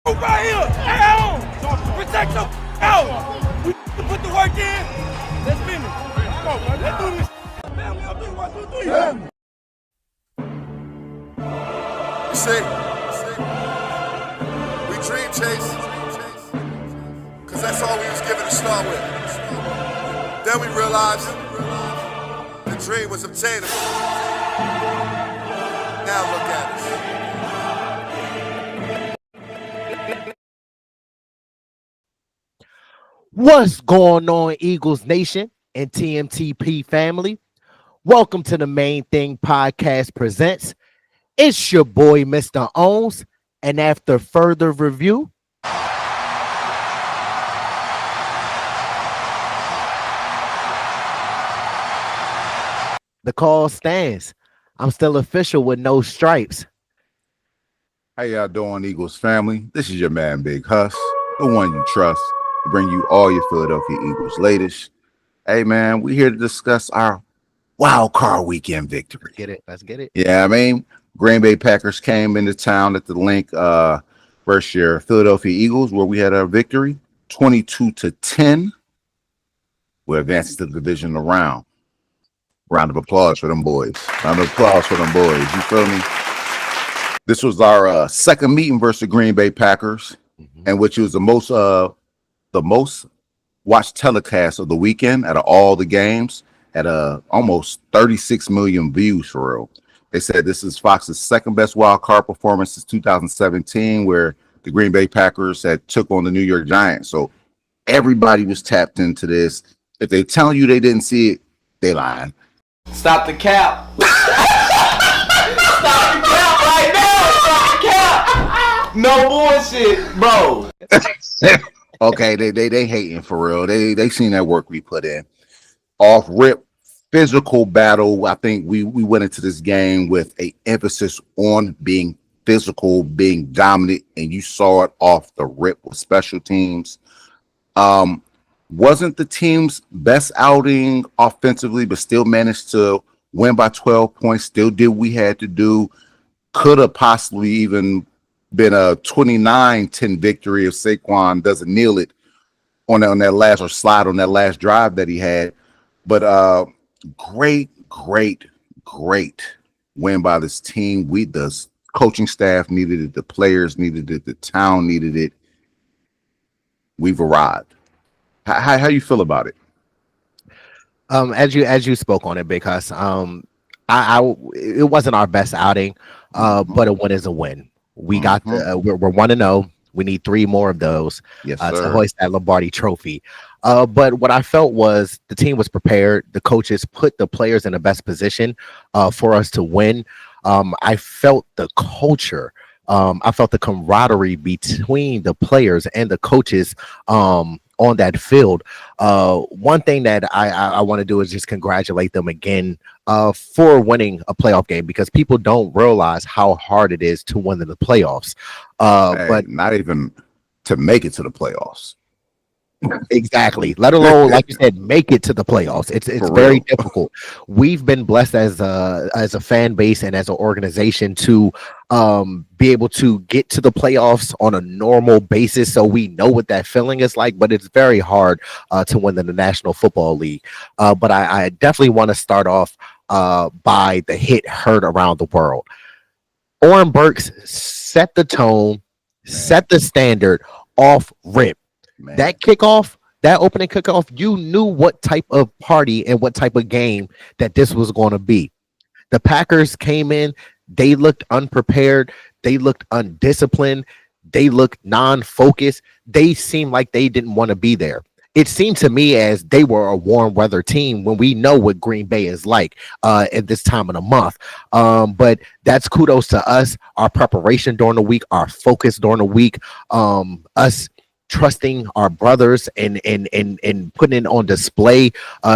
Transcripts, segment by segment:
Right here, at home. Protect your out. We put the work in. Let's finish. Let's do this. Man, we gonna do 1, 2, 3. Yeah. See, we dream chase, cause that's all we was given to start with. Then we realized the dream was obtainable. Now look at us. What's going on, Eagles Nation and TMTP family? Welcome to the Main Thing Podcast presents. It's your boy, Mr. Owens, and after further review, the call stands. I'm still official with no stripes. How y'all doing, Eagles family? This is your man, Big Huss, the one you trust, to bring you all your Philadelphia Eagles latest. Hey, man, we're here to discuss our wild card weekend victory. Let's get it. Yeah, I mean, Green Bay Packers came into town at the link versus your Philadelphia Eagles, where we had our victory, 22-10. We're advancing to the divisional round. Round of applause for them boys. Round of applause for them boys. You feel me? This was our second meeting versus the Green Bay Packers, and which was the most watched telecast of the weekend out of all the games, at almost 36 million views for real. They said this is Fox's second best wild card performance since 2017, where the Green Bay Packers had took on the New York Giants. So everybody was tapped into this. If they're telling you they didn't see it, they lying. Stop the cap. Stop the cap right now. Stop the cap. No bullshit, bro. Okay, they hating for real. They seen that work we put in. Off rip, physical battle. I think we went into this game with a emphasis on being physical, being dominant, and you saw it off the rip with special teams. Wasn't the team's best outing offensively, but still managed to win by 12 points, still did what we had to do. Could have possibly even been a 29-10 victory if Saquon doesn't kneel it on that last or slide on that last drive that he had. But great win by this team. The coaching staff needed it, the players needed it, the town needed it. We've arrived. How you feel about it? As you spoke on it, because it wasn't our best outing, but a win is a win. We got we're 1-0. We need 3 more of those to hoist that Lombardi trophy. But what I felt was the team was prepared. The coaches put the players in the best position for us to win. I felt the culture. I felt the camaraderie between the players and the coaches on that field. One thing that I want to do is just congratulate them again for winning a playoff game, because people don't realize how hard it is to win in the playoffs. But not even to make it to the playoffs. Exactly. Let alone, like you said, make it to the playoffs. It's very difficult. We've been blessed as a fan base and as an organization to be able to get to the playoffs on a normal basis, so we know what that feeling is like. But it's very hard to win in the National Football League. But I definitely want to start off by the hit heard around the world. Oren Burks set the tone, set the standard off rip. Man. That opening kickoff, you knew what type of party and what type of game that this was going to be. The Packers came in, they looked unprepared, they looked undisciplined, they looked non-focused. They seemed like they didn't want to be there. It seemed to me as they were a warm weather team, when we know what Green Bay is like at this time of the month. But that's kudos to us, our preparation during the week, our focus during the week, us trusting our brothers and putting it on display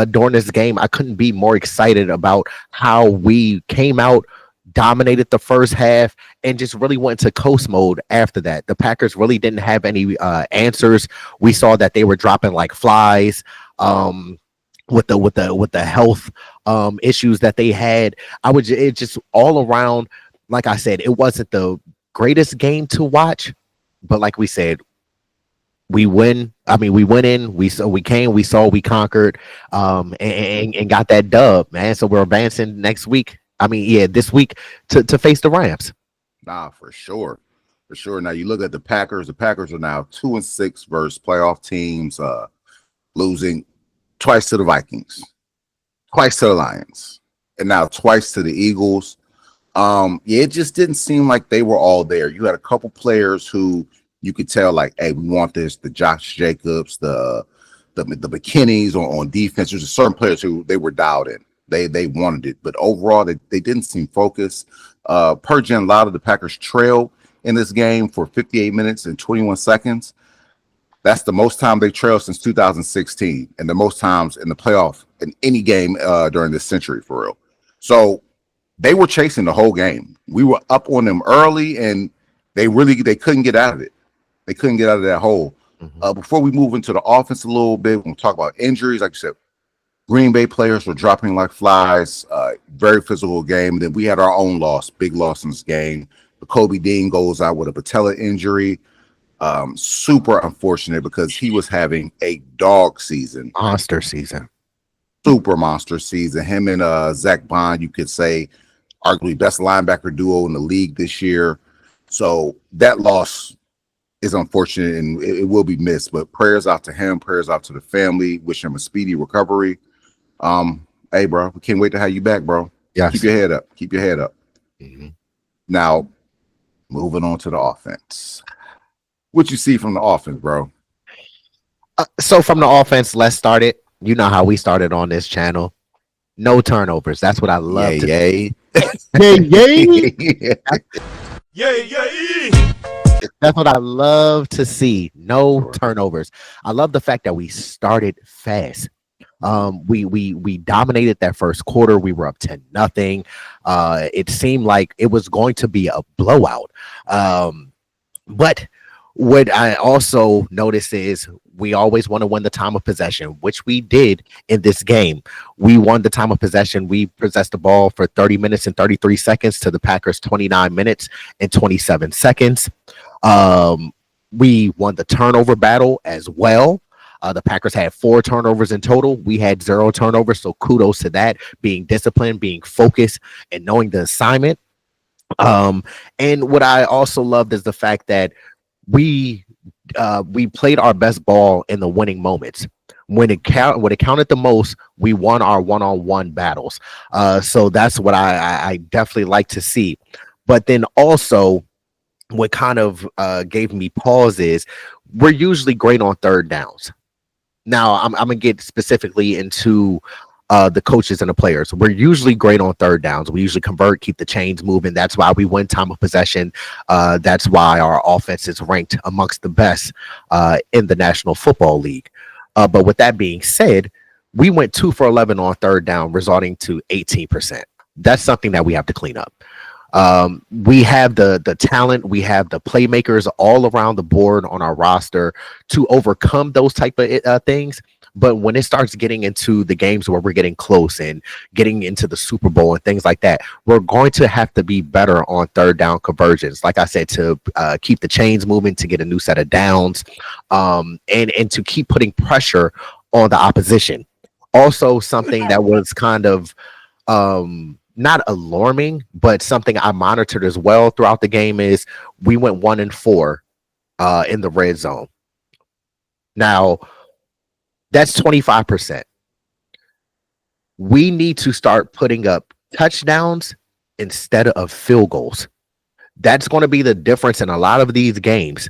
during this game. I couldn't be more excited about how we came out, dominated the first half, and just really went to coast mode after that. The Packers really didn't have any answers. We saw that they were dropping like flies with the health issues that they had. It just all around, like I said, it wasn't the greatest game to watch, But like we said, we win. I mean, we went in. We came. We saw. We conquered. And got that dub, man. So we're advancing next week. I mean, yeah, this week to face the Rams. Nah, for sure. For sure. Now you look at the Packers. The Packers are now 2-6 versus playoff teams, losing twice to the Vikings, twice to the Lions, and now twice to the Eagles. Yeah, it just didn't seem like they were all there. You had a couple players who you could tell, like, hey, we want this. The Josh Jacobs, the McKinneys on defense. There's certain players who they were dialed in. They wanted it, but overall they didn't seem focused. Per Jen, a lot of the Packers trailed in this game for 58 minutes and 21 seconds. That's the most time they trailed since 2016, and the most times in the playoff in any game during this century, for real. So they were chasing the whole game. We were up on them early, and they couldn't get out of it. They couldn't get out of that hole. Before we move into the offense a little bit, we'll talk about injuries. Like I said, Green Bay players were dropping like flies. Very physical game. Then we had our own loss, big loss in this game. Kobe Dean goes out with a patella injury. Super unfortunate because he was having a dog season. Monster season. Super monster season. Him and Zach Bond, you could say, arguably best linebacker duo in the league this year. So that loss is unfortunate and it will be missed. But prayers out to him, prayers out to the family. Wish him a speedy recovery. Hey, bro, we can't wait to have you back, bro. Yes. Keep your head up. Keep your head up. Now, moving on to the offense. What you see from the offense, bro? So from the offense, let's start it. You know how we started on this channel. No turnovers. That's what I love. Yay. Yay. Yeah. That's what I love to see. No turnovers. I love the fact that we started fast. We dominated that first quarter. We were up 10-0. It seemed like it was going to be a blowout. But what I also notice is we always want to win the time of possession, which we did in this game. We won the time of possession. We possessed the ball for 30 minutes and 33 seconds to the Packers 29 minutes and 27 seconds. We won the turnover battle as well. The Packers had 4 turnovers in total. We had 0 turnovers. So kudos to that, being disciplined, being focused, and knowing the assignment. And what I also loved is the fact that we played our best ball in the winning moments. When it counted the most, we won our one-on-one battles. So that's what I definitely like to see. But then also, what kind of gave me pause is we're usually great on third downs. Now, I'm going to get specifically into the coaches and the players. We're usually great on third downs. We usually convert, keep the chains moving. That's why we win time of possession. That's why our offense is ranked amongst the best in the National Football League. But with that being said, we went 2 for 11 on third down, resulting to 18%. That's something that we have to clean up. We have the talent, we have the playmakers all around the board on our roster to overcome those type of things. But when it starts getting into the games where we're getting close and getting into the Super Bowl and things like that, we're going to have to be better on third down conversions. Like I said, to keep the chains moving, to get a new set of downs, and to keep putting pressure on the opposition. Also, something that was kind of not alarming, but something I monitored as well throughout the game is we went 1-4 in the red zone. Now, that's 25%. We need to start putting up touchdowns instead of field goals. That's going to be the difference in a lot of these games.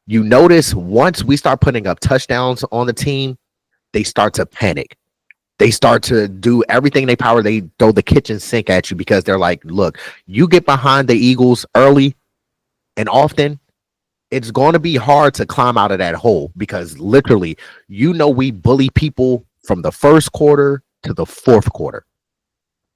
You notice once we start putting up touchdowns on the team, they start to panic. They start to do everything they power. They throw the kitchen sink at you because they're like, look, you get behind the Eagles early and often, it's going to be hard to climb out of that hole because literally, we bully people from the first quarter to the fourth quarter.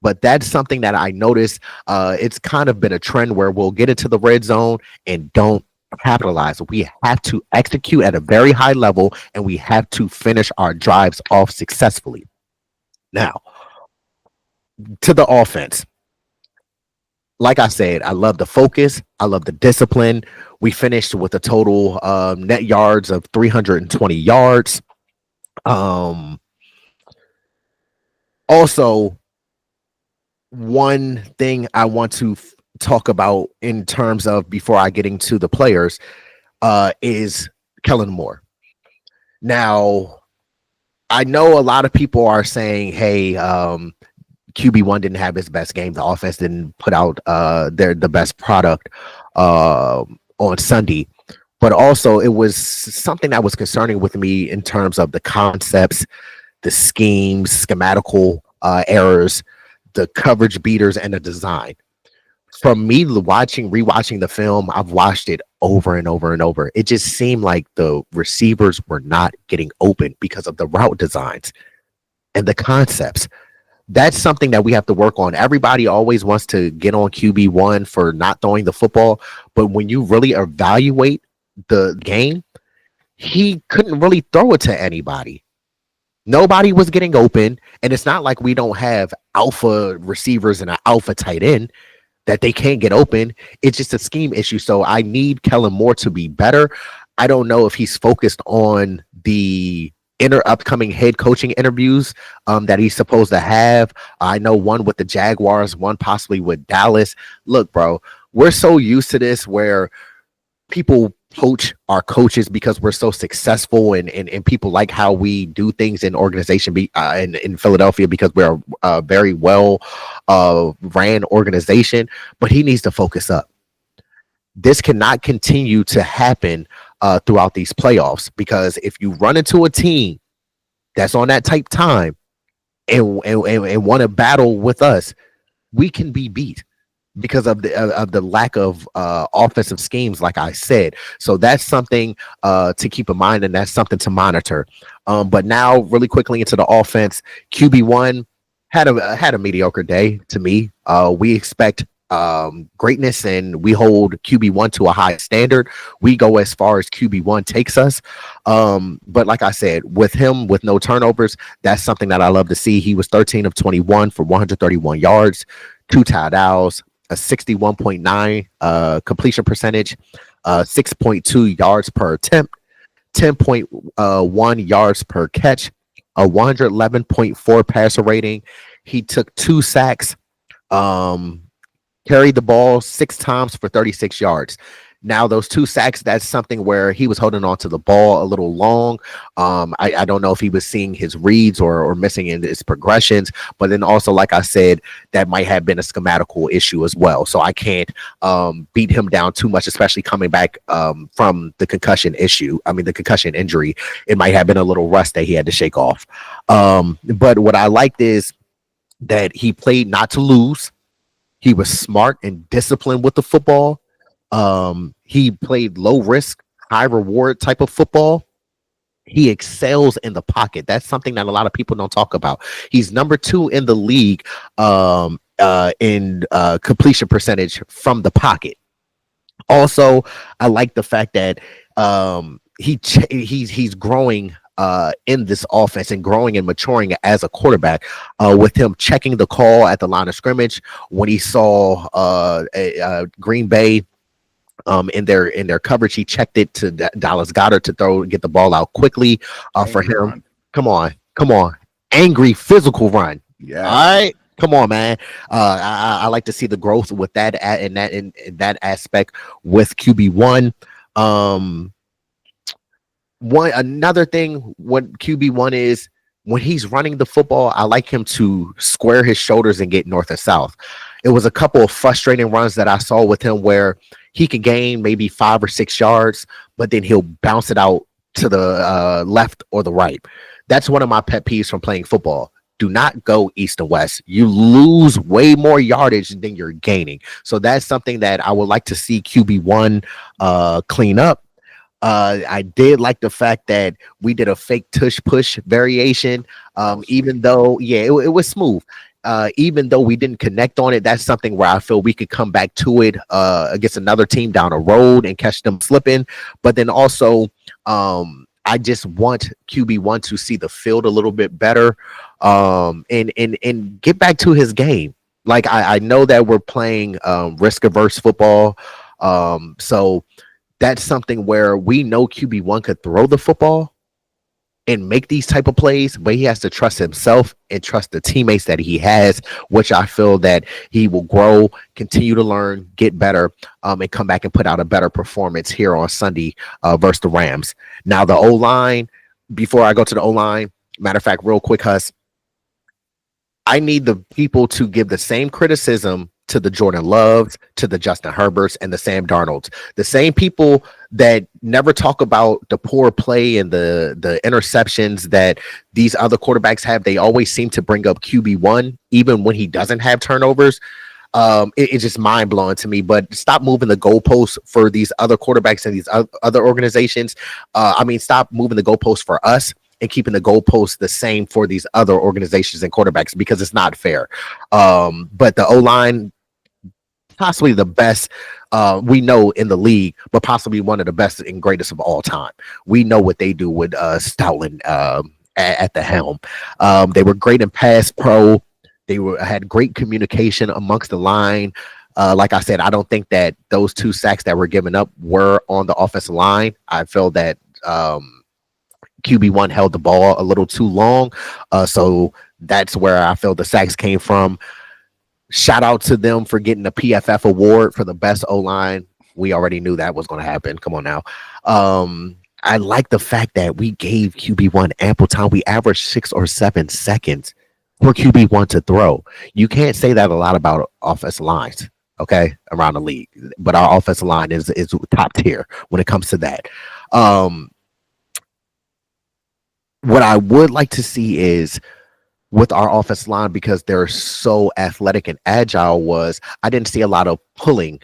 But that's something that I noticed. It's kind of been a trend where we'll get into the red zone and don't capitalize. We have to execute at a very high level and we have to finish our drives off successfully. Now, to the offense. like I said, I love the focus. I love the discipline. We finished with a total net yards of 320 yards. Um, Also, one thing I want to talk about in terms of before I get into the players is Kellen Moore. Now, I know a lot of people are saying, "Hey, QB1 didn't have his best game. The offense didn't put out the best product on Sunday." But also, it was something that was concerning with me in terms of the concepts, the schemes, schematical errors, the coverage beaters, and the design. From me rewatching the film, I've watched it over and over and over. It just seemed like the receivers were not getting open because of the route designs and the concepts. That's something that we have to work on. Everybody always wants to get on QB1 for not throwing the football, but when you really evaluate the game, he couldn't really throw it to anybody. Nobody was getting open, and it's not like we don't have alpha receivers and an alpha tight end that they can't get open. It's just a scheme issue. So I need Kellen Moore to be better. I don't know if he's focused on the upcoming head coaching interviews that he's supposed to have. I know one with the Jaguars, one possibly with Dallas. Look, bro, we're so used to this where people poach our coaches because we're so successful and people like how we do things in organization in Philadelphia because we're a very well ran organization, but he needs to focus up. This cannot continue to happen throughout these playoffs, because if you run into a team that's on that type time and want to battle with us, we can be beat because of the lack of offensive schemes, like I said. So that's something to keep in mind, and that's something to monitor. But now, really quickly into the offense, QB1 had a mediocre day to me. We expect greatness, and we hold QB1 to a high standard. We go as far as QB1 takes us. But like I said, with him, with no turnovers, that's something that I love to see. He was 13 of 21 for 131 yards, 2 touchdowns, a 61.9 completion percentage, 6.2 yards per attempt, 10.1 yards per catch, a 111.4 passer rating. He took 2 sacks, carried the ball 6 times for 36 yards. Now, those 2 sacks, that's something where he was holding on to the ball a little long. I don't know if he was seeing his reads or missing in his progressions, but then also, like I said, that might have been a schematical issue as well. So I can't beat him down too much, especially coming back from the concussion injury. It might have been a little rust that he had to shake off. But what I liked is that he played not to lose. He was smart and disciplined with the football. He played low risk, high reward type of football. He excels in the pocket. That's something that a lot of people don't talk about. He's number 2 in the league in completion percentage from the pocket. Also, I like the fact that he's growing in this offense and growing and maturing as a quarterback, with him checking the call at the line of scrimmage when he saw Green Bay in their coverage. He checked it to Dallas Goedert to get the ball out quickly for him. Run. Come on, angry physical run. Yeah. All right. Come on, man. I like to see the growth with that in that aspect with QB1. Another thing, what QB1 is, when he's running the football, I like him to square his shoulders and get north and south. It was a couple of frustrating runs that I saw with him where he could gain maybe 5 or 6 yards, but then he'll bounce it out to the left or the right. That's one of my pet peeves from playing football. Do not go east and west. You lose way more yardage than you're gaining. So that's something that I would like to see QB1 clean up. I did like the fact that we did a fake tush push variation, even though, it was smooth. Even though we didn't connect on it, that's something where I feel we could come back to it against another team down the road and catch them slipping. But then also, I just want QB1 to see the field a little bit better and get back to his game. Like I know that we're playing risk averse football. So that's something where we know QB1 could throw the football and make these type of plays, but he has to trust himself and trust the teammates that he has, which I feel that he will grow, continue to learn, get better, and come back and put out a better performance here on Sunday versus the Rams. Now the O-line, before I go to the O-line, matter of fact, real quick, Huss, I need the people to give the same criticism to the Jordan Loves, to the Justin Herberts, and the Sam Darnolds. The same people that never talk about the poor play and the interceptions that these other quarterbacks have. They always seem to bring up QB1, even when he doesn't have turnovers. It's just mind blowing to me. But stop moving the goalposts for these other quarterbacks and these other organizations. Stop moving the goalposts for us and keeping the goalposts the same for these other organizations and quarterbacks, because it's not fair. But the O-line, possibly the best we know in the league, but possibly one of the best and greatest of all time. We know what they do with Stoutland at the helm. They were great in pass pro. They had great communication amongst the line. Like I said, I don't think that those 2 sacks that were given up were on the offensive line. I feel that QB1 held the ball a little too long. So that's where I feel the sacks came from. Shout out to them for getting the PFF award for the best O-line. We already knew that was going to happen. Come on now. I like the fact that we gave QB1 ample time. We averaged 6 or 7 seconds for QB1 to throw. You can't say that a lot about offensive lines, okay, around the league. But our offensive line is top tier when it comes to that. What I would like to see is with our offensive line, because they're so athletic and agile, was I didn't see a lot of pulling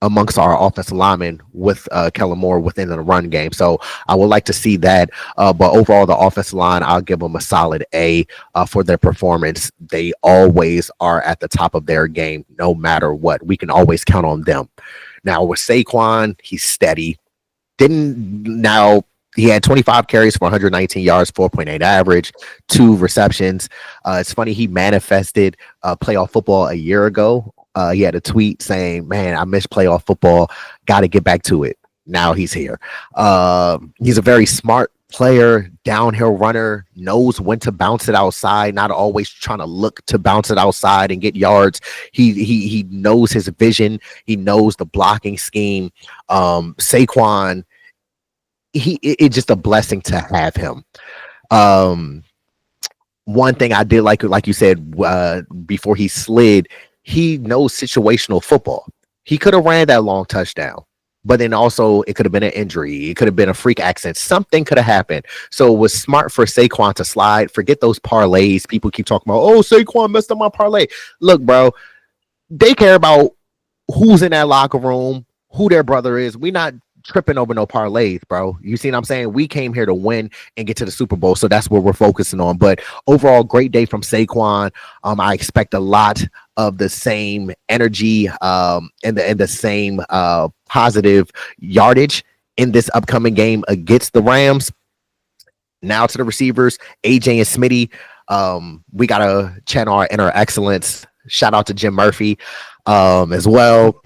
amongst our offensive linemen with Kellen Moore within the run game. So I would like to see that. But overall, the offensive line, I'll give them a solid A for their performance. They always are at the top of their game, no matter what. We can always count on them. Now with Saquon, he's steady. He had 25 carries for 119 yards, 4.8 average, 2 receptions. It's funny, he manifested playoff football a year ago. He had a tweet saying, man, I miss playoff football. Got to get back to it. Now he's here. He's a very smart player, downhill runner, knows when to bounce it outside, not always trying to look to bounce it outside and get yards. He knows his vision. He knows the blocking scheme. Saquon, it's just a blessing to have him. One thing I did like you said, before he slid, he knows situational football. He could have ran that long touchdown, but then also it could have been an injury. It could have been a freak accident. Something could have happened. So it was smart for Saquon to slide. Forget those parlays. People keep talking about, oh, Saquon messed up my parlay. Look, bro, they care about who's in that locker room, who their brother is. We're not tripping over no parlays, bro. You see what I'm saying? We came here to win and get to the Super Bowl, so that's what we're focusing on. But overall, great day from Saquon. I expect a lot of the same energy and the same positive yardage in this upcoming game against the Rams. Now to the receivers, AJ and Smitty. We gotta channel our inner excellence. Shout out to Jim Murphy as well.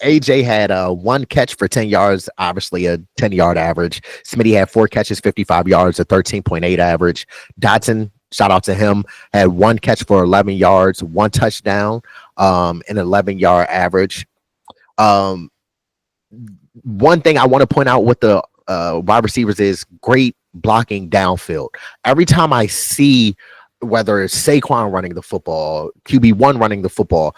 AJ had 1 catch for 10 yards, obviously a 10-yard average. Smitty had 4 catches, 55 yards, a 13.8 average. Dotson, shout out to him, had 1 catch for 11 yards, 1 touchdown, an 11-yard average. One thing I want to point out with the wide receivers is great blocking downfield. Every time I see, whether it's Saquon running the football, QB1 running the football,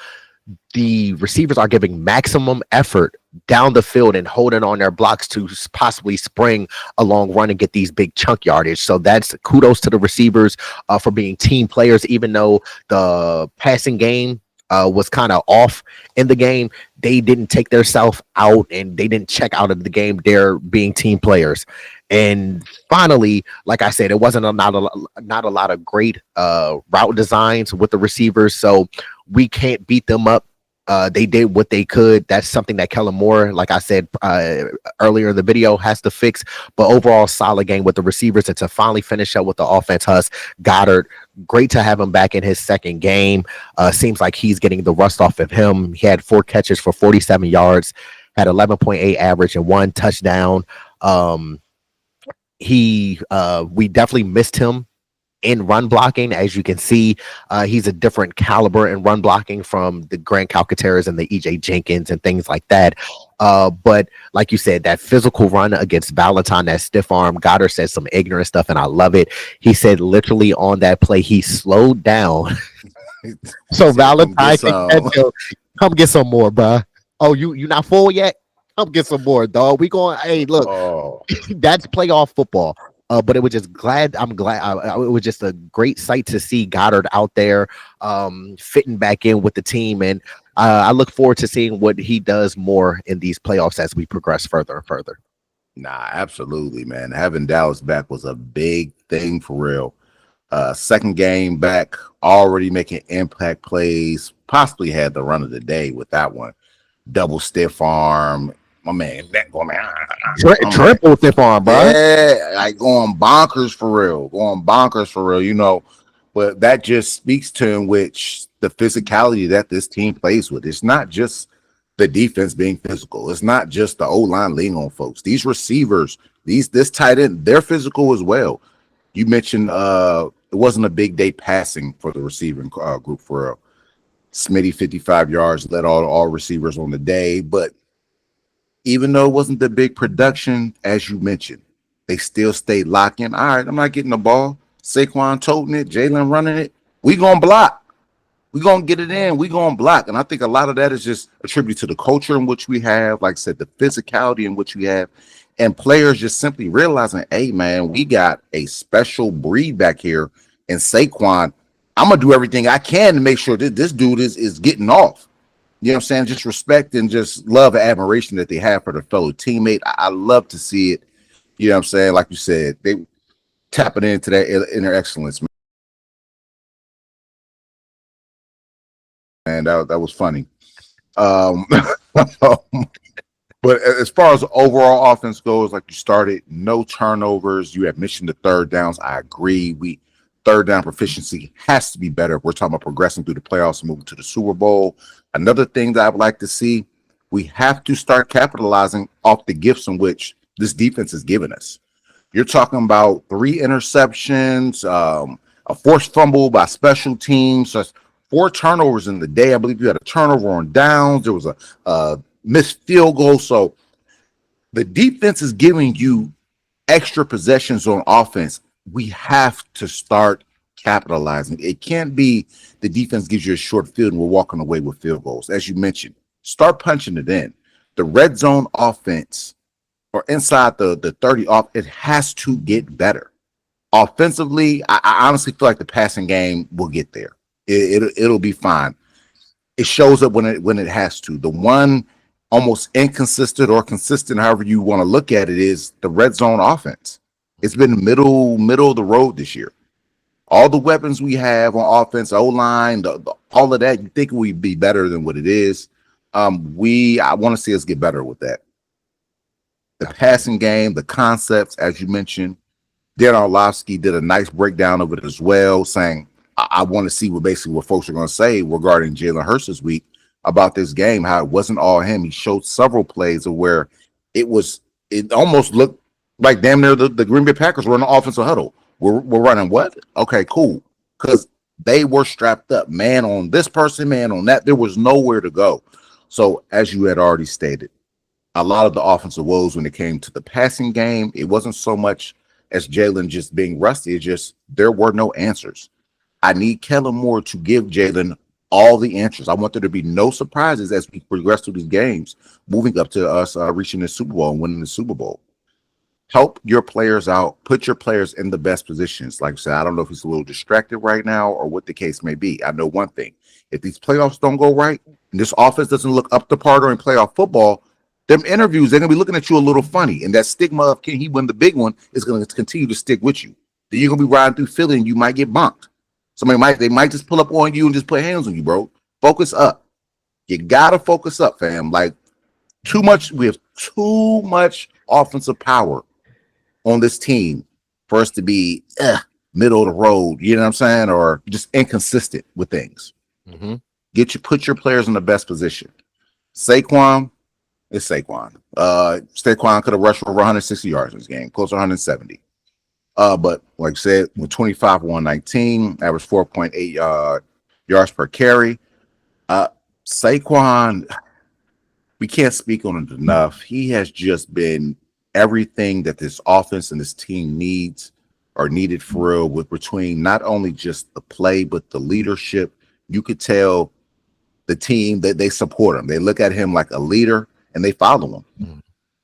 the receivers are giving maximum effort down the field and holding on their blocks to possibly spring a long run and get these big chunk yardage. So that's kudos to the receivers for being team players. Even though the passing game was kind of off in the game, they didn't take their self out and they didn't check out of the game. They're being team players. And finally, like I said, it wasn't not a lot of great route designs with the receivers, so we can't beat them up They did what they could. That's something that Kellen Moore, like I said earlier in the video, has to fix. But overall, solid game with the receivers, and to finally finish up with the offense. Goddard, great to have him back in his second game. Seems like he's getting the rust off of him. He had 4 catches for 47 yards, had 11.8 average and 1 touchdown. We definitely missed him in run blocking. As you can see, he's a different caliber in run blocking from the Grant Calcaterras and the EJ Jenkins and things like that. But like you said, that physical run against Valentine, that stiff arm, Goddard said some ignorant stuff, and I love it. He said literally on that play, he slowed down so Valentine can catch him. Come get some more, bro. Oh, you not full yet? Come get some more, dog. We going. Hey, look, that's playoff football. But it was just I'm glad. It was just a great sight to see Goddard out there fitting back in with the team. And I look forward to seeing what he does more in these playoffs as we progress further and further. Nah, absolutely, man. Having Dallas back was a big thing for real. Second game back, already making impact plays, possibly had the run of the day with that one. Double stiff arm. My man, that going triple stiff arm, bro. Yeah, like going bonkers for real, you know. But that just speaks to in which the physicality that this team plays with. It's not just the defense being physical. It's not just the O-line leaning on folks. These receivers, this tight end, they're physical as well. You mentioned it wasn't a big day passing for the receiving group for real. Smitty 55 yards, led all receivers on the day, but even though it wasn't the big production, as you mentioned, they still stayed locked in. All right, I'm not getting the ball. Saquon toting it, Jalen running it. We gonna block. We gonna get it in. We gonna block. And I think a lot of that is just attributed to the culture in which we have, like I said, the physicality in which we have, and players just simply realizing, hey man, we got a special breed back here in Saquon. I'm gonna do everything I can to make sure that this dude is getting off. You know what I'm saying? Just respect and just love and admiration that they have for their fellow teammate. I love to see it. You know what I'm saying? Like you said, they tapping into that inner excellence, man. That was funny. But as far as the overall offense goes, like you started, no turnovers. You have mentioned the third downs. I agree. Third down proficiency has to be better. We're talking about progressing through the playoffs and moving to the Super Bowl. Another thing that I would like to see, we have to start capitalizing off the gifts in which this defense has given us. You're talking about 3 interceptions, a forced fumble by special teams, so 4 turnovers in the day. I believe you had a turnover on downs. There was a missed field goal. So the defense is giving you extra possessions on offense. We have to start capitalizing. It can't be the defense gives you a short field and we're walking away with field goals. As you mentioned, start punching it in. The red zone offense or inside the 30 off, it has to get better. Offensively, I honestly feel like the passing game will get there. It'll be fine. It shows up when it has to. The one almost inconsistent or consistent, however you want to look at it, is the red zone offense. It's been middle of the road this year. All the weapons we have on offense, O-line, all of that, you think it would be better than what it is. I want to see us get better with that. The passing game, the concepts, as you mentioned, Dan Orlovsky did a nice breakdown of it as well, saying, I want to see what folks are going to say regarding Jalen Hurts this week about this game, how it wasn't all him. He showed several plays of where it almost looked like damn near the Green Bay Packers were in the offensive huddle. We're running what? Okay, cool. Because they were strapped up. Man on this person, man on that. There was nowhere to go. So as you had already stated, a lot of the offensive woes when it came to the passing game, it wasn't so much as Jalen just being rusty. It's just there were no answers. I need Kellen Moore to give Jalen all the answers. I want there to be no surprises as we progress through these games, moving up to us reaching the Super Bowl and winning the Super Bowl. Help your players out. Put your players in the best positions. Like I said, I don't know if he's a little distracted right now or what the case may be. I know one thing. If these playoffs don't go right and this offense doesn't look up to par during playoff football, them interviews, they're going to be looking at you a little funny. And that stigma of can he win the big one is going to continue to stick with you. Then you're going to be riding through Philly and you might get bonked. They might just pull up on you and just put hands on you, bro. Focus up. You gotta focus up, fam. Like we have too much offensive power on this team for us to be middle of the road, you know what I'm saying, or just inconsistent with things. Mm-hmm. Put your players in the best position. Saquon is Saquon. Saquon could have rushed for over 160 yards in this game, close to 170. But like I said, with 25 for 119, average 4.8 yards per carry. Saquon, we can't speak on it enough. He has just been everything that this offense and this team needs or needed for real, with between not only just the play, but the leadership. You could tell the team that they support him. They look at him like a leader and they follow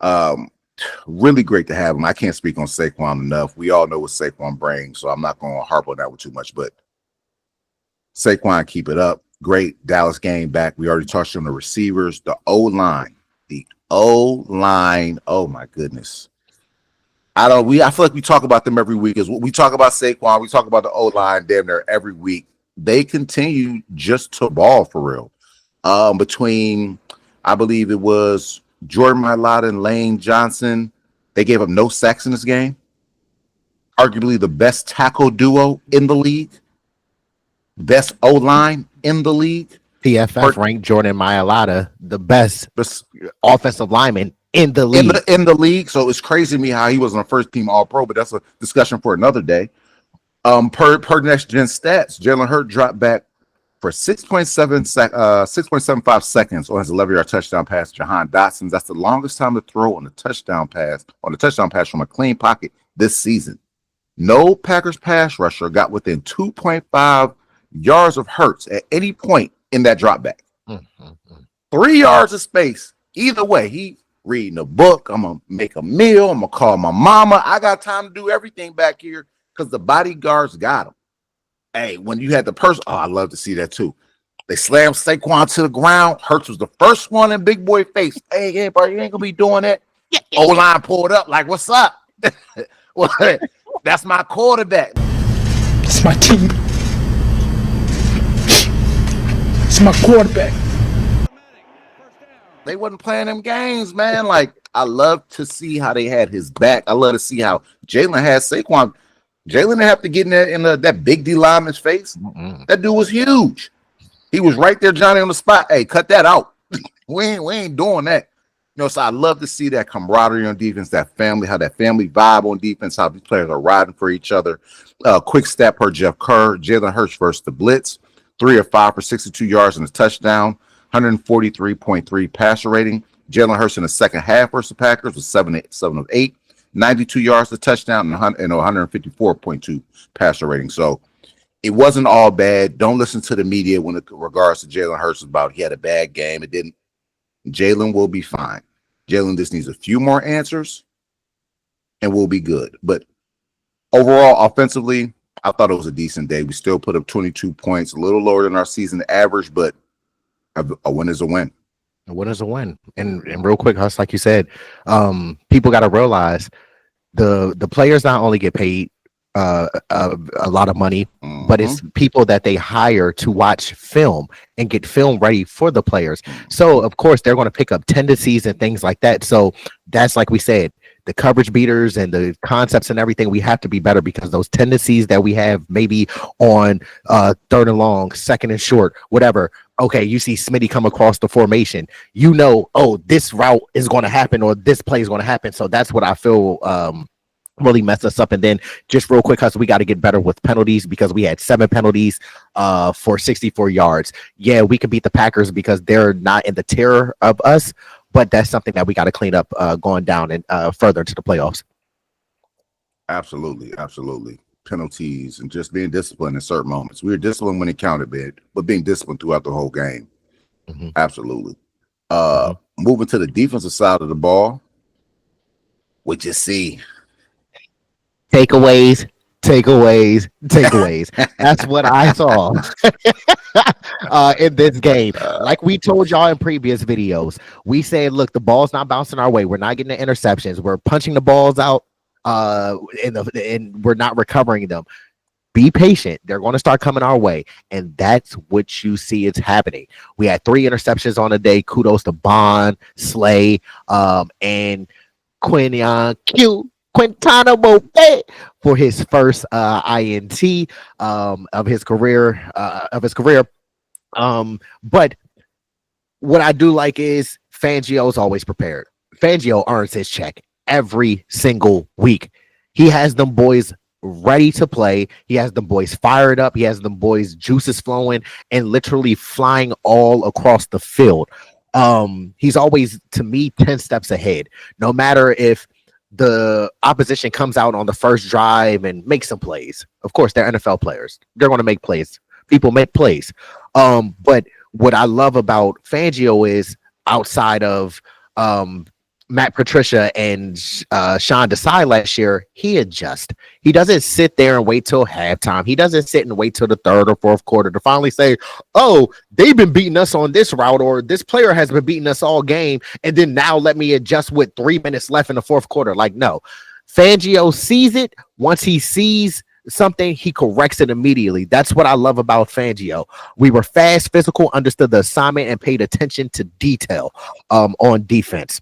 him. Really great to have him. I can't speak on Saquon enough. We all know what Saquon brings, so I'm not going to harp on that with too much, but Saquon, keep it up. Great Dallas game back. We already touched on the receivers, the O-line. The O-line, oh my goodness. I feel like we talk about them every week. We talk about Saquon, we talk about the O-line damn near every week. They continue just to ball for real. Between, I believe it was Jordan Mailata and Lane Johnson, they gave up no sacks in this game. Arguably the best tackle duo in the league. Best O-line in the league. PFF ranked Jordan Mailata the best offensive lineman in the league. In the league. So it's crazy to me how he wasn't a first team All-Pro, but that's a discussion for another day. Per next gen stats, Jalen Hurts dropped back for 6.75 seconds on his 11-yard touchdown pass to Jahan Dotson. That's the longest time to throw on a touchdown pass from a clean pocket this season. No Packers pass rusher got within 2.5 yards of Hurts at any point in that drop back. 3 yards of space. Either way, he reading a book. I'm gonna make a meal. I'm gonna call my mama. I got time to do everything back here because the bodyguards got him. Hey, when you had the person, I love to see that too. They slammed Saquon to the ground. Hurts was the first one in big boy face. Hey, bro, you ain't gonna be doing that. O-line pulled up like, what's up? Well, that's my quarterback. It's my team. It's my quarterback. They wasn't playing them games, man. Like, I love to see how they had his back. I love to see how Jalen had Saquon. Jalen didn't have to get in that big D lineman's face. That dude was huge. He was right there, Johnny, on the spot. Hey, cut that out. we ain't doing that. You know, so I love to see that camaraderie on defense, that family, how that family vibe on defense, how these players are riding for each other. Quick stat per Jeff Kerr, Jalen Hurts versus the blitz, 3 of 5 for 62 yards and a touchdown, 143.3 passer rating. Jalen Hurts in the second half versus the Packers was 7 of 8. 92 yards to touchdown and 154.2 passer rating. So it wasn't all bad. Don't listen to the media when it regards to Jalen Hurts about he had a bad game. It didn't. Jalen will be fine. Jalen just needs a few more answers and we'll be good. But overall, offensively, I thought it was a decent day. We still put up 22 points, a little lower than our season average, but a win is a win. A win is a win. And real quick, Huss, like you said, people got to realize the players not only get paid a lot of money, but it's people that they hire to watch film and get film ready for the players. So of course they're going to pick up tendencies and things like that. So that's, like we said, the coverage beaters and the concepts and everything, we have to be better because those tendencies that we have maybe on third and long, second and short, whatever. Okay, you see Smitty come across the formation, you know, oh, this route is going to happen or this play is going to happen. So that's what I feel really messed us up. And then just real quick, because we got to get better with penalties because we had 7 penalties for 64 yards. Yeah, we can beat the Packers because they're not in the tier of us, but that's something that we got to clean up going down and further into the playoffs. Absolutely. Penalties and just being disciplined in certain moments. We were disciplined when it counted, but being disciplined throughout the whole game. Absolutely. Moving to the defensive side of the ball, we just see takeaways. That's what I saw in this game. Like we told y'all in previous videos, we said, look, the ball's not bouncing our way. We're not getting the interceptions. We're punching the balls out and we're not recovering them. Be patient. They're going to start coming our way. And that's what you see is happening. We had 3 interceptions on the day. Kudos to Bond, Slay, and Quintana Mobe for his first INT of his career. But what I do like is Fangio's always prepared. Fangio earns his check every single week. He has them boys ready to play. He has them boys fired up. He has them boys juices flowing and literally flying all across the field. He's always, to me, 10 steps ahead. No matter if the opposition comes out on the first drive and makes some plays. Of course, they're NFL players. They're going to make plays. People make plays. But what I love about Fangio is outside of Matt Patricia and Sean Desai last year, he adjusts. He doesn't sit there and wait till halftime. He doesn't sit and wait till the third or fourth quarter to finally say, oh, they've been beating us on this route, or this player has been beating us all game, and then now let me adjust with 3 minutes left in the fourth quarter. Like, no. Fangio sees it. Once he sees something, he corrects it immediately. That's what I love about Fangio. We were fast, physical, understood the assignment, and paid attention to detail on defense.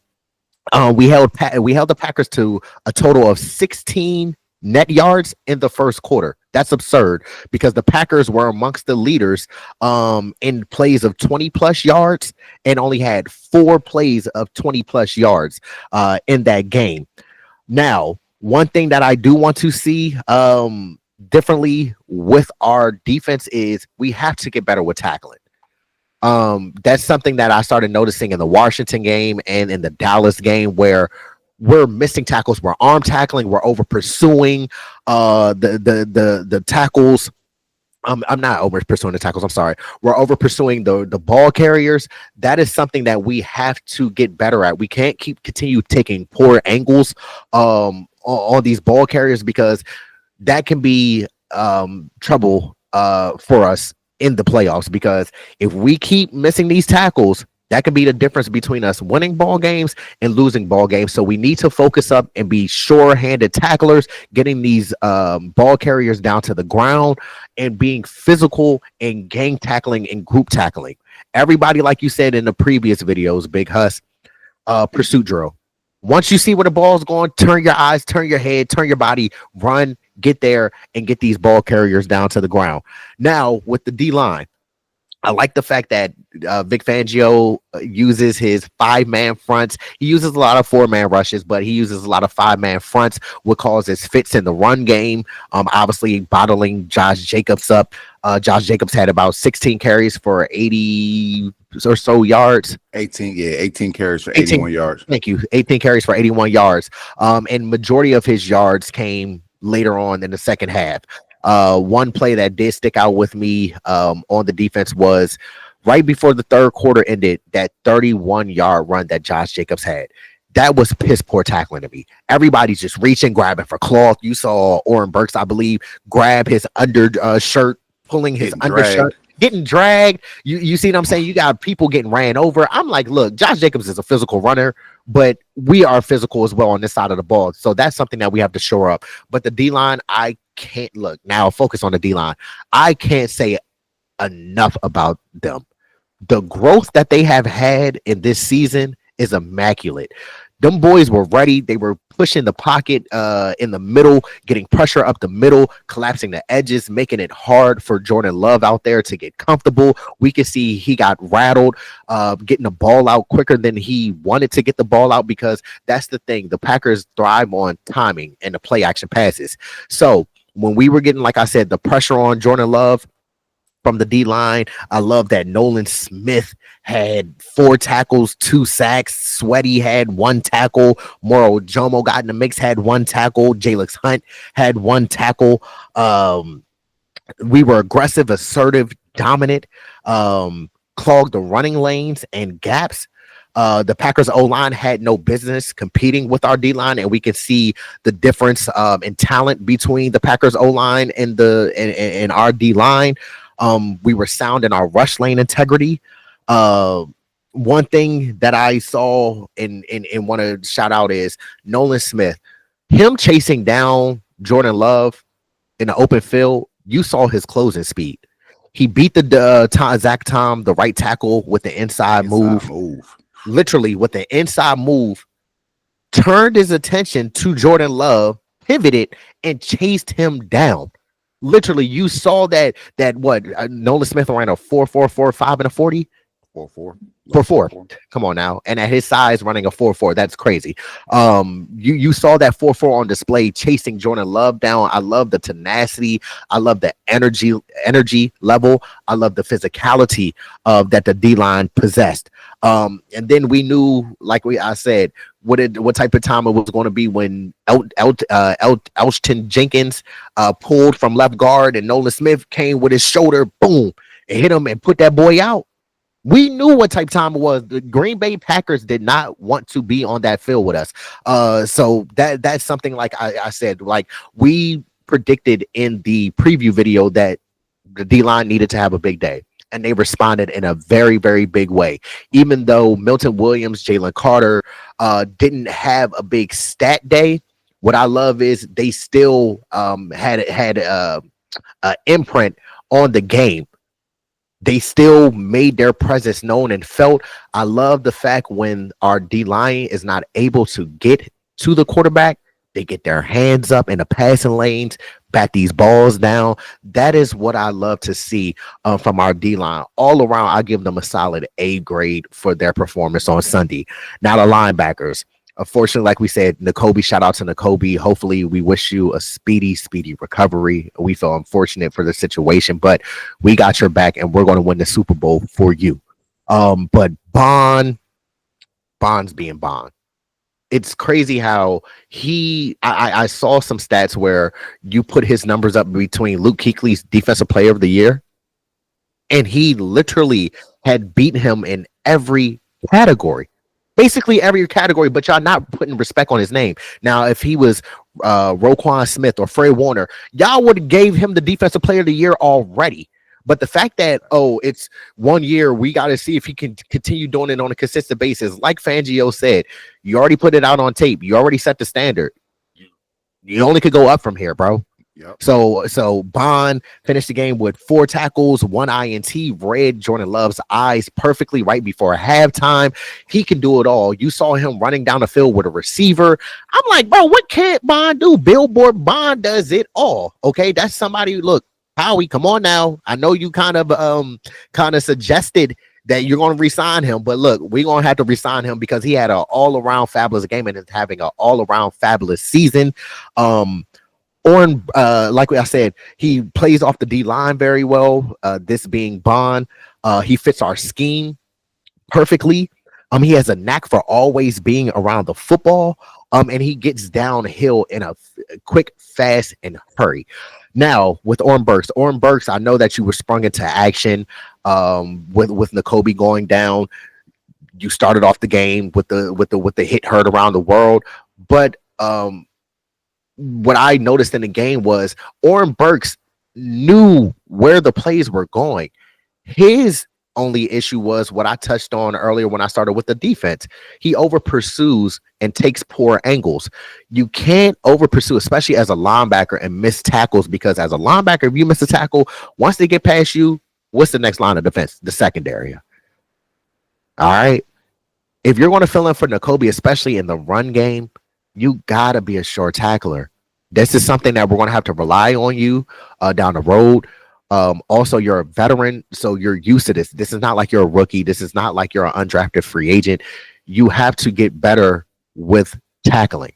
We held the Packers to a total of 16 net yards in the first quarter. That's absurd because the Packers were amongst the leaders in plays of 20 plus yards and only had 4 plays of 20 plus yards in that game. Now, one thing that I do want to see differently with our defense is we have to get better with tackling. That's something that I started noticing in the Washington game and in the Dallas game, where we're missing tackles, we're arm tackling, we're over pursuing the tackles. I'm not over pursuing the tackles. I'm sorry. We're over pursuing the ball carriers. That is something that we have to get better at. We can't continue taking poor angles on these ball carriers, because that can be trouble for us in the playoffs, because if we keep missing these tackles, that could be the difference between us winning ball games and losing ball games. So we need to focus up and be sure-handed tacklers, getting these ball carriers down to the ground and being physical and gang tackling and group tackling. Everybody, like you said in the previous videos, Big Huss, pursuit drill. Once you see where the ball's going, turn your eyes, turn your head, turn your body, run, get there, and get these ball carriers down to the ground. Now, with the D-line, I like the fact that Vic Fangio uses his 5-man fronts. He uses a lot of 4-man rushes, but he uses a lot of 5-man fronts, what causes fits in the run game. Obviously, bottling Josh Jacobs up. Josh Jacobs had about 16 carries for 80 or so yards. 18 carries for 81 yards. Thank you. 18 carries for 81 yards. And majority of his yards came later on in the second half. One play that did stick out with me on the defense was right before the third quarter ended, that 31-yard run that Josh Jacobs had. That was piss poor tackling to me. Everybody's just reaching, grabbing for cloth. You saw Oren Burks, I believe, grab his shirt, pulling his undershirt, getting dragged. You see what I'm saying? You got people getting ran over. I'm like, look, Josh Jacobs is a physical runner, but we are physical as well on this side of the ball. So that's something that we have to shore up. But the D-line, I can't look now. Focus on the D-line. I can't say enough about them. The growth that they have had in this season is immaculate. Them boys were ready. They were pushing the pocket in the middle, getting pressure up the middle, collapsing the edges, making it hard for Jordan Love out there to get comfortable. We could see he got rattled, getting the ball out quicker than he wanted to get the ball out, because that's the thing. The Packers thrive on timing and the play action passes. So when we were getting, like I said, the pressure on Jordan Love from the D-line, I love that Nolan Smith had 4 tackles, 2 sacks. Sweaty had 1 tackle. Moro Jomo got in the mix, had 1 tackle. Jalix Hunt had 1 tackle. We were aggressive, assertive, dominant, clogged the running lanes and gaps. The Packers O-line had no business competing with our D-line, and we could see the difference in talent between the Packers O-line and our D-line. We were sound in our rush lane integrity. One thing that I saw and want to shout out is Nolan Smith. Him chasing down Jordan Love in the open field, you saw his closing speed. He beat the Zach Tom, the right tackle, with the inside move. Literally with the inside move, turned his attention to Jordan Love, pivoted, and chased him down. Literally, you saw that what Nolan Smith ran a 4.45 and a 40. 4.4. Come on now. And at his size, running a 4.4, that's crazy. You saw that 4.4 on display, chasing Jordan Love down. I love the tenacity. I love the energy level. I love the physicality that the D-line possessed. And then we knew, like I said, what type of time it was going to be when Elton Jenkins pulled from left guard and Nolan Smith came with his shoulder, boom, and hit him and put that boy out. We knew what type of time it was. The Green Bay Packers did not want to be on that field with us. So that's something, like I said, like we predicted in the preview video, that the D-line needed to have a big day. And they responded in a very, very big way. Even though Milton Williams, Jalen Carter didn't have a big stat day, what I love is they still had an imprint on the game. They still made their presence known and felt. I love the fact when our D-line is not able to get to the quarterback, they get their hands up in the passing lanes, bat these balls down. That is what I love to see from our D-line. All around, I give them a solid A grade for their performance on Sunday. Now the linebackers. Unfortunately, like we said, Nakobe, shout out to Nakobe. Hopefully, we wish you a speedy recovery. We feel unfortunate for the situation, but we got your back, and we're going to win the Super Bowl for you. But Bond's being Bond. It's crazy how I saw some stats where you put his numbers up between Luke Kuechly's Defensive Player of the Year, and he literally had beaten him in every category. Basically every category, but y'all not putting respect on his name. Now, if he was Roquan Smith or Fred Warner, y'all would have gave him the Defensive Player of the Year already. But the fact that, it's 1 year, we got to see if he can continue doing it on a consistent basis. Like Fangio said, you already put it out on tape. You already set the standard. You only could go up from here, bro. Yep. So Bond finished the game with 4 tackles, 1 INT, read Jordan Love's eyes perfectly right before halftime. He can do it all. You saw him running down the field with a receiver. I'm like, bro, what can't Bond do? Billboard Bond does it all. Okay, that's somebody. Look, Howie, come on now. I know you kind of suggested that you're going to resign him, but look, we're going to have to resign him because he had an all-around fabulous game and is having an all-around fabulous season. Orrin, like I said, he plays off the D-line very well. This being Bond, he fits our scheme perfectly. He has a knack for always being around the football, and he gets downhill in a quick, fast, and hurry. Now with Orrin Burks, I know that you were sprung into action with Nakobe going down. You started off the game with the hit heard around the world, but what I noticed in the game was Orrin Burks knew where the plays were going. His only issue was what I touched on earlier when I started with the defense. He over pursues and takes poor angles. You can't over pursue, especially as a linebacker, and miss tackles, because as a linebacker, if you miss a tackle, once they get past you, what's the next line of defense? The secondary. All right. If you're going to fill in for Nakobe, especially in the run game, you gotta be a short tackler. This is something that we're going to have to rely on you down the road. Also, you're a veteran, so you're used to this. This is not like you're a rookie. This is not like you're an undrafted free agent. You have to get better with tackling.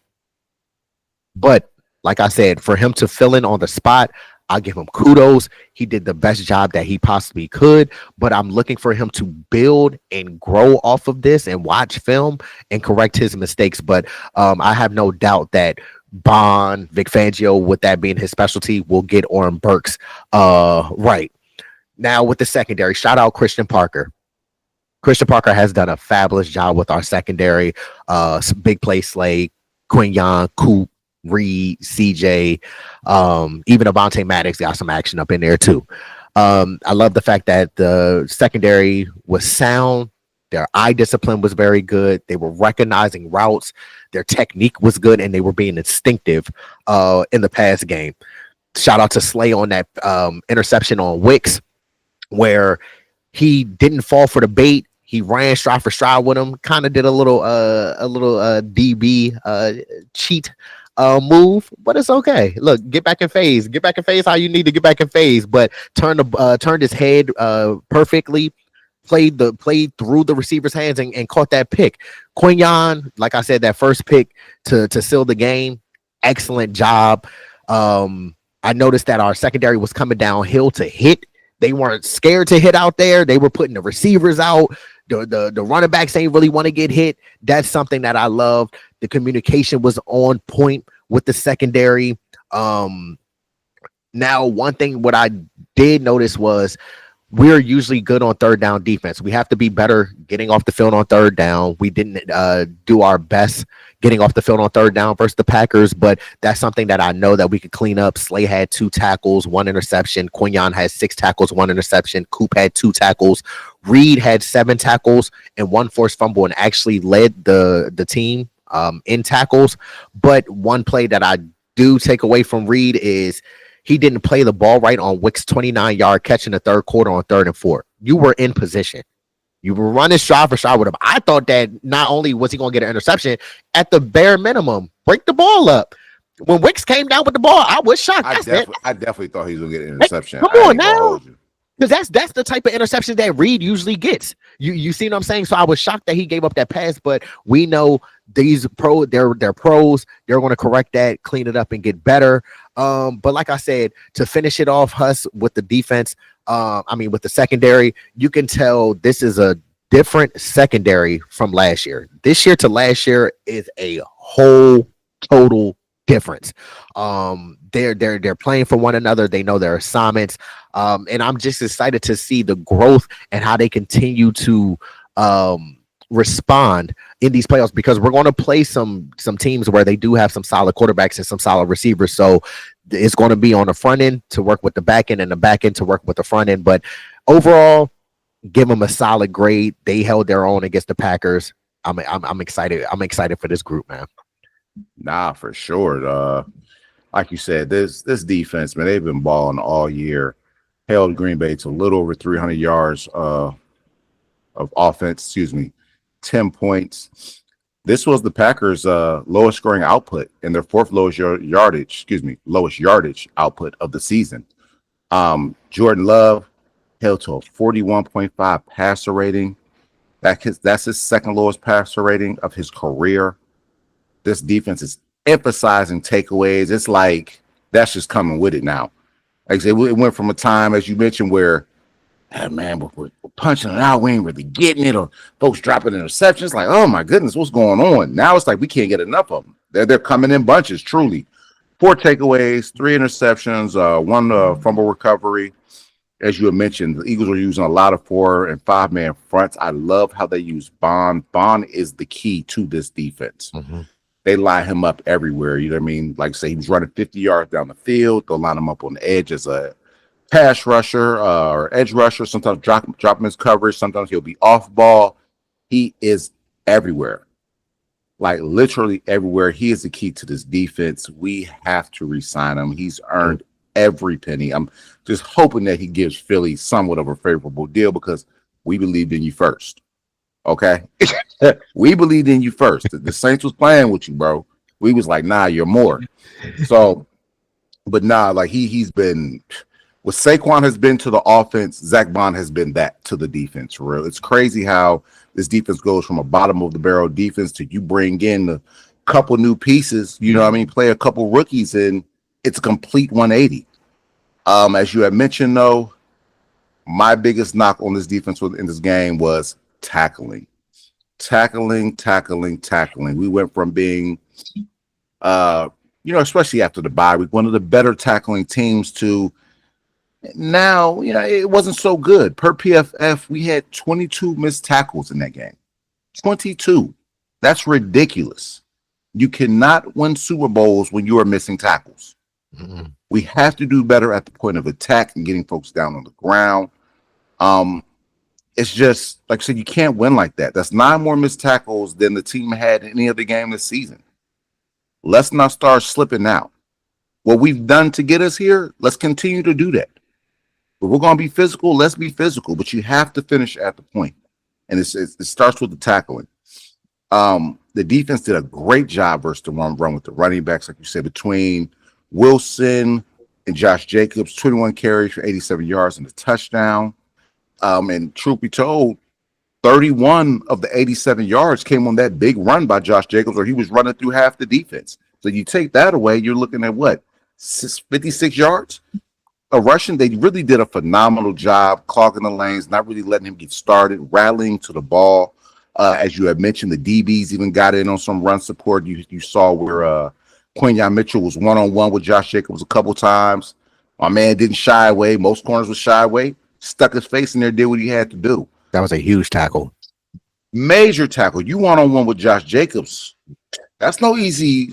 But like I said, for him to fill in on the spot, I'll give him kudos. He did the best job that he possibly could, but I'm looking for him to build and grow off of this and watch film and correct his mistakes. But I have no doubt that Bond, Vic Fangio, with that being his specialty, will get Orrin Burks right. Now with the secondary, shout out Christian Parker. Christian Parker has done a fabulous job with our secondary. Some big play Slade, Quinyon, Coop, Reed, CJ, even Avonte Maddox got some action up in there too. I love the fact that the secondary was sound. Their eye discipline was very good. They were recognizing routes. Their technique was good, and they were being instinctive in the pass game. Shout out to Slay on that interception on Wicks, where he didn't fall for the bait. He ran stride for stride with him. Kind of did a little DB cheat move, but it's okay. Look, get back in phase. Get back in phase how you need to get back in phase. But turned his head perfectly. Played through the receiver's hands and caught that pick. Quinyon, like I said, that first pick to seal the game. Excellent job. I noticed that our secondary was coming downhill to hit. They weren't scared to hit out there. They were putting the receivers out. The running backs ain't really want to get hit. That's something that I love. The communication was on point with the secondary. Now, one thing what I did notice was we're usually good on third down defense. We have to be better getting off the field on third down. We didn't do our best getting off the field on third down versus the Packers, but that's something that I know that we could clean up. Slay had 2 tackles, 1 interception. Quinyon had 6 tackles, 1 interception. Coop had 2 tackles. Reed had 7 tackles and 1 forced fumble and actually led the team in tackles. But one play that I do take away from Reed is he didn't play the ball right on Wick's 29-yard catch in the third quarter on 3rd and 4. You were in position. You were running stride for stride with him. I thought that not only was he going to get an interception, at the bare minimum, break the ball up. When Wicks came down with the ball, I was shocked. I definitely thought he was going to get an interception. Hey, come on now. Because that's the type of interception that Reed usually gets. You see what I'm saying? So I was shocked that he gave up that pass, but we know these they're pros. They're going to correct that, clean it up, and get better. But like I said, to finish it off, Huss, with the defense, with the secondary, you can tell this is a different secondary from last year. This year to last year is a whole total difference. They're playing for one another. They know their assignments. And I'm just excited to see the growth and how they continue to respond in these playoffs, because we're going to play some teams where they do have some solid quarterbacks and some solid receivers. So it's going to be on the front end to work with the back end and the back end to work with the front end. But overall, give them a solid grade. They held their own against the Packers. I'm excited. I'm excited for this group, man. Nah, for sure. Like you said, this defense, man, they've been balling all year. Held Green Bay to a little over 300 yards of offense. 10 points. This was the Packers' lowest scoring output and their 4th lowest yardage output of the season. Jordan Love held to a 41.5 passer rating. That's his 2nd lowest passer rating of his career. This defense is emphasizing takeaways. It's like that's just coming with it now. Like I said, it went from a time, as you mentioned, where we're punching it out, we ain't really getting it, or folks dropping interceptions. Like, oh my goodness, what's going on? Now it's like we can't get enough of them. They're coming in bunches, truly. 4 takeaways, 3 interceptions, 1 fumble recovery. As you had mentioned, the Eagles are using a lot of 4 and 5 man fronts. I love how they use Bond. Bond is the key to this defense. Mm-hmm. They line him up everywhere. You know what I mean? Like, say he was running 50 yards down the field. They'll line him up on the edge as a pass rusher or edge rusher. Sometimes drop him his coverage. Sometimes he'll be off ball. He is everywhere. Like, literally everywhere. He is the key to this defense. We have to re-sign him. He's earned every penny. I'm just hoping that he gives Philly somewhat of a favorable deal, because we believed in you first. Okay? We believed in you first. The Saints was playing with you, bro. We was like, nah, you're more. So, but nah, like he's been what Saquon has been to the offense, Zach Bond has been that to the defense. For real. It's crazy how this defense goes from a bottom of the barrel defense to you bring in a couple new pieces, you know what I mean, play a couple rookies, and it's a complete 180. As you had mentioned, though, my biggest knock on this defense in this game was tackling. We went from being, especially after the bye week, one of the better tackling teams to now, it wasn't so good. Per PFF, we had 22 missed tackles in that game. 22. That's ridiculous. You cannot win Super Bowls when you are missing tackles. Mm-hmm. We have to do better at the point of attack and getting folks down on the ground. It's just, like I said, you can't win like that. That's 9 more missed tackles than the team had in any other game this season. Let's not start slipping out. What we've done to get us here, let's continue to do that. But we're going to be physical. Let's be physical. But you have to finish at the point, and it starts with the tackling. The defense did a great job versus the run with the running backs, like you said, between Wilson and Josh Jacobs, 21 carries for 87 yards and a touchdown. And truth be told, 31 of the 87 yards came on that big run by Josh Jacobs, where he was running through half the defense. So you take that away, you're looking at what, 56 yards? A rushing, they really did a phenomenal job clogging the lanes, not really letting him get started, rallying to the ball. As you had mentioned, the DBs even got in on some run support. You saw where Quinyon Mitchell was one-on-one with Josh Jacobs a couple times. My man didn't shy away. Most corners would shy away. Stuck his face in there, did what he had to do. That was a huge tackle. Major tackle. You one-on-one with Josh Jacobs. That's not an easy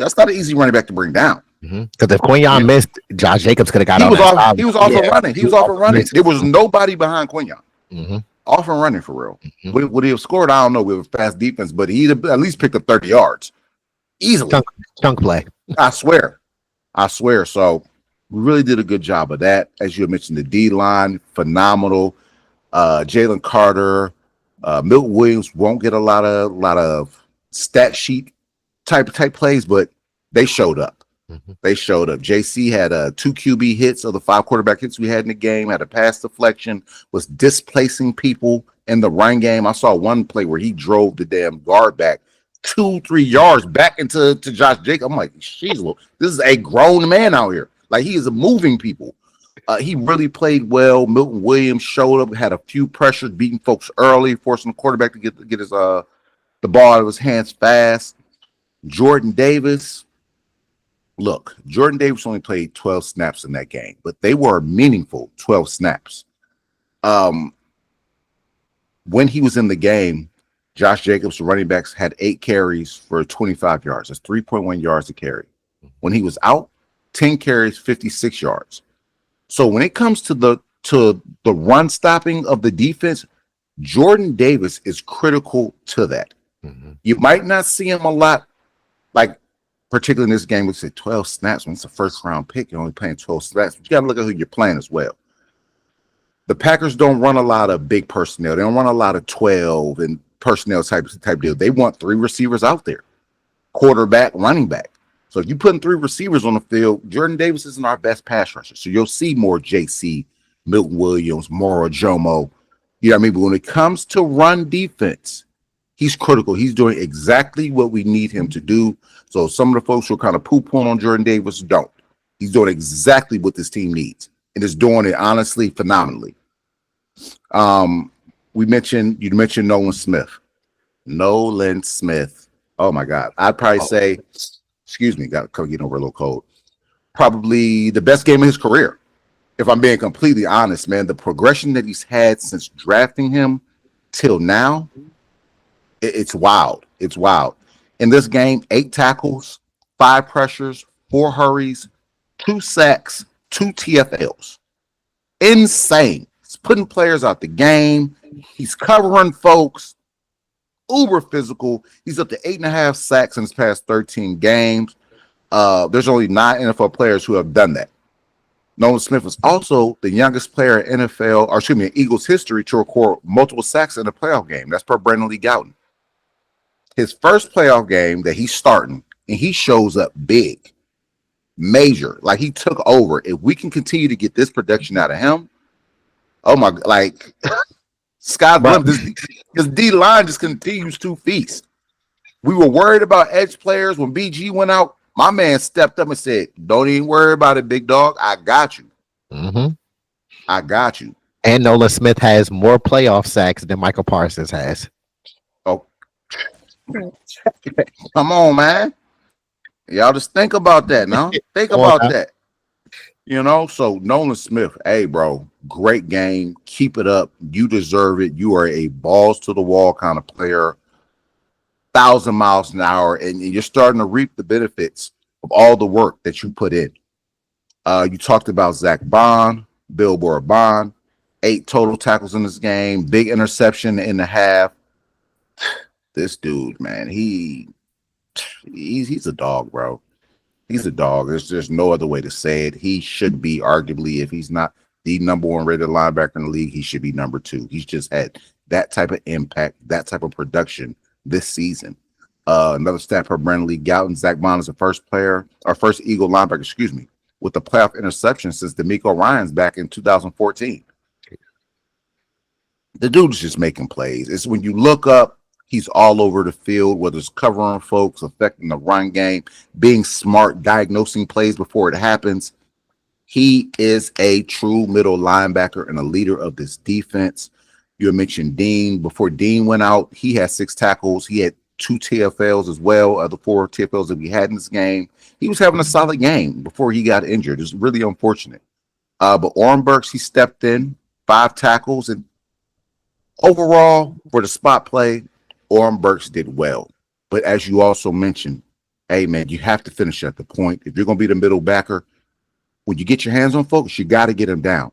running back to bring down. Because if Quinyon missed, Josh Jacobs could have got he on was that off. He was off and running. He was off and running. There was nobody behind Quinyon. Off and running for real. Would he have scored? I don't know. With fast defense, but he'd have at least picked up 30 yards easily. Chunk play. I swear. So we really did a good job of that. As you mentioned, the D line, phenomenal. Jalen Carter, Milton Williams won't get a lot of stat sheet type plays, but they showed up. They showed up. JC had 2 QB hits of the 5 quarterback hits we had in the game, had a pass deflection, was displacing people in the run game. I saw one play where he drove the damn guard back 2-3 yards back into Josh Jacobs. I'm like, jeez, this is a grown man out here. Like, he is moving people. He really played well. Milton Williams showed up, had a few pressures, beating folks early, forcing the quarterback to get his the ball out of his hands fast. Jordan Davis. Look, Jordan Davis only played 12 snaps in that game, but they were meaningful 12 snaps. When he was in the game, Josh Jacobs, the running backs, had 8 carries for 25 yards. That's 3.1 yards a carry. When he was out, 10 carries, 56 yards. So when it comes to the run stopping of the defense, Jordan Davis is critical to that. You might not see him a lot, like, particularly in this game, we said 12 snaps. When it's a first-round pick, you're only playing 12 snaps. But you got to look at who you're playing as well. The Packers don't run a lot of big personnel. They don't run a lot of 12 and personnel type deal. They want 3 receivers out there, quarterback, running back. So if you're putting 3 receivers on the field, Jordan Davis isn't our best pass rusher. So you'll see more JC, Milton Williams, Moro Jomo. You know what I mean? But when it comes to run defense, he's critical. He's doing exactly what we need him to do. So some of the folks who are kind of poo-pooing on Jordan Davis don't. He's doing exactly what this team needs, and is doing it honestly phenomenally. You mentioned Nolan Smith. Nolan Smith. Oh my God. I'd probably say, excuse me, got to get over a little cold. Probably the best game of his career. If I'm being completely honest, man, the progression that he's had since drafting him till now, it's wild. It's wild. In this game, 8 tackles, 5 pressures, 4 hurries, 2 sacks, 2 TFLs. Insane. He's putting players out the game. He's covering folks. Uber physical. He's up to 8.5 sacks in his past 13 games. There's only 9 NFL players who have done that. Nolan Smith was also the youngest player in Eagles history to record multiple sacks in a playoff game. That's per Brandon Lee Gowton. His first playoff game that he's starting, and he shows up big, major, like he took over. If we can continue to get this production out of him, oh my, like sky's the limit. This D line just continues to feast. We were worried about edge players when BG went out. My man stepped up and said, "Don't even worry about it, big dog. I got you. I got you." And Nolan Smith has more playoff sacks than Michael Parsons has. Oh, come on, man. Y'all just think about that now. Think about that. You know, so Nolan Smith, hey, bro, great game. Keep it up. You deserve it. You are a balls to the wall kind of player, 1,000 miles an hour, and you're starting to reap the benefits of all the work that you put in. You talked about Zach Bond, Billboard Bond, 8 total tackles in this game, big interception in the half. This dude, man, he's a dog, bro. He's a dog. There's no other way to say it. He should be arguably, if he's not the number one rated linebacker in the league, he should be number 2. He's just had that type of impact, that type of production this season. Another stat for Brandon Lee Gowton, Zach Bond is the first Eagle linebacker, with the playoff interception since D'Amico Ryans back in 2014. The dude's just making plays. It's when you look up, he's all over the field, whether it's covering folks, affecting the run game, being smart, diagnosing plays before it happens. He is a true middle linebacker and a leader of this defense. You had mentioned Dean. Before Dean went out, he had 6 tackles. He had 2 TFLs as well, the 4 TFLs that we had in this game. He was having a solid game before he got injured. It's really unfortunate. But Orrin Burks, he stepped in, 5 tackles, and overall, for the spot play, Orrin Burks did well. But as you also mentioned, hey, man, you have to finish at the point. If you're going to be the middle backer, when you get your hands on folks, you got to get them down.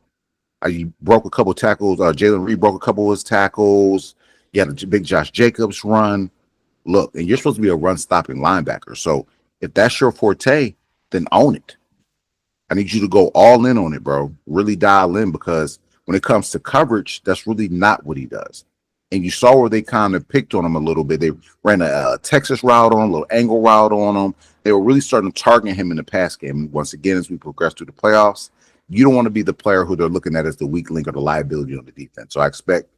You broke a couple of tackles. Jalen Reed broke a couple of his tackles. You had a big Josh Jacobs run. Look, and you're supposed to be a run-stopping linebacker. So if that's your forte, then own it. I need you to go all in on it, bro. Really dial in, because when it comes to coverage, that's really not what he does. And you saw where they kind of picked on him a little bit. They ran a Texas route on him, a little angle route on him. They were really starting to target him in the pass game. Once again, as we progress through the playoffs, you don't want to be the player who they're looking at as the weak link or the liability on the defense. So I expect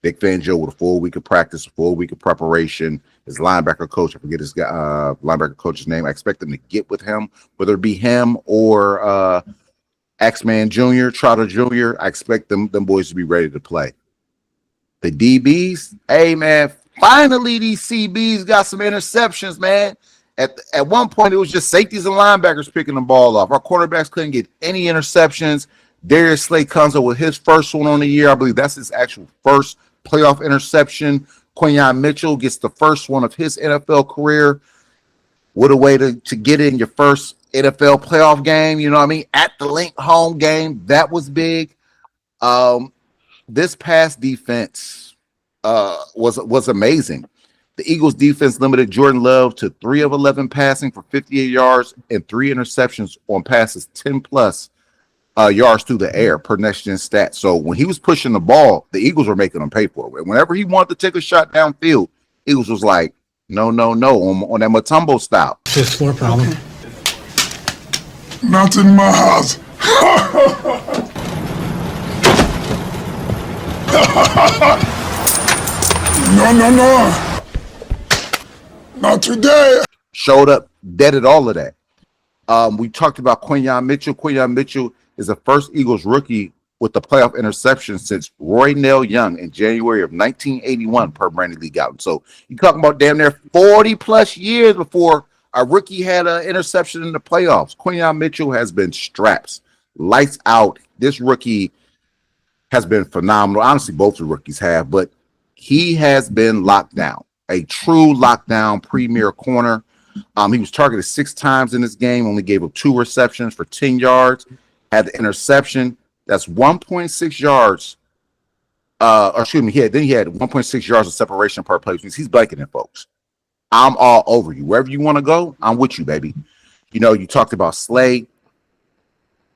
Vic Fangio with a full week of practice, a full week of preparation. His linebacker coach, I forget his linebacker coach's name. I expect them to get with him, whether it be him or X-Man Jr., Trotter Jr. I expect them boys to be ready to play. The DBs, hey, man, finally these CBs got some interceptions, man. At one point, it was just safeties and linebackers picking the ball off. Our quarterbacks couldn't get any interceptions. Darius Slay comes up with his first one on the year. I believe that's his actual first playoff interception. Quinyon Mitchell gets the first one of his NFL career. What a way to get in your first NFL playoff game, you know what I mean? At the Link home game, that was big. This pass defense was amazing. The Eagles defense limited Jordan Love to 3 of 11 passing for 58 yards and 3 interceptions on passes 10 plus yards through the air per next gen stats. So when he was pushing the ball, the Eagles were making him pay for it. Whenever he wanted to take a shot downfield, Eagles was like, no, on that Mutombo style. Fifth floor problem. Not in my house. No. Not today. Showed up, deaded all of that. We talked about Quinyon Mitchell. Quinyon Mitchell is the first Eagles rookie with the playoff interception since Roy Nell Young in January of 1981 per Brandon Lee Gowton. So you're talking about damn near 40 plus years before a rookie had an interception in the playoffs. Quinyon Mitchell has been straps, lights out. This rookie has been phenomenal. Honestly, both the rookies have, but he has been locked down. A true lockdown premier corner. He was targeted 6 times in this game, only gave up 2 receptions for 10 yards, had the interception. That's 1.6 yards. He had 1.6 yards of separation per play, which means he's blanketing folks. I'm all over you. Wherever you want to go, I'm with you, baby. You know, you talked about Slade.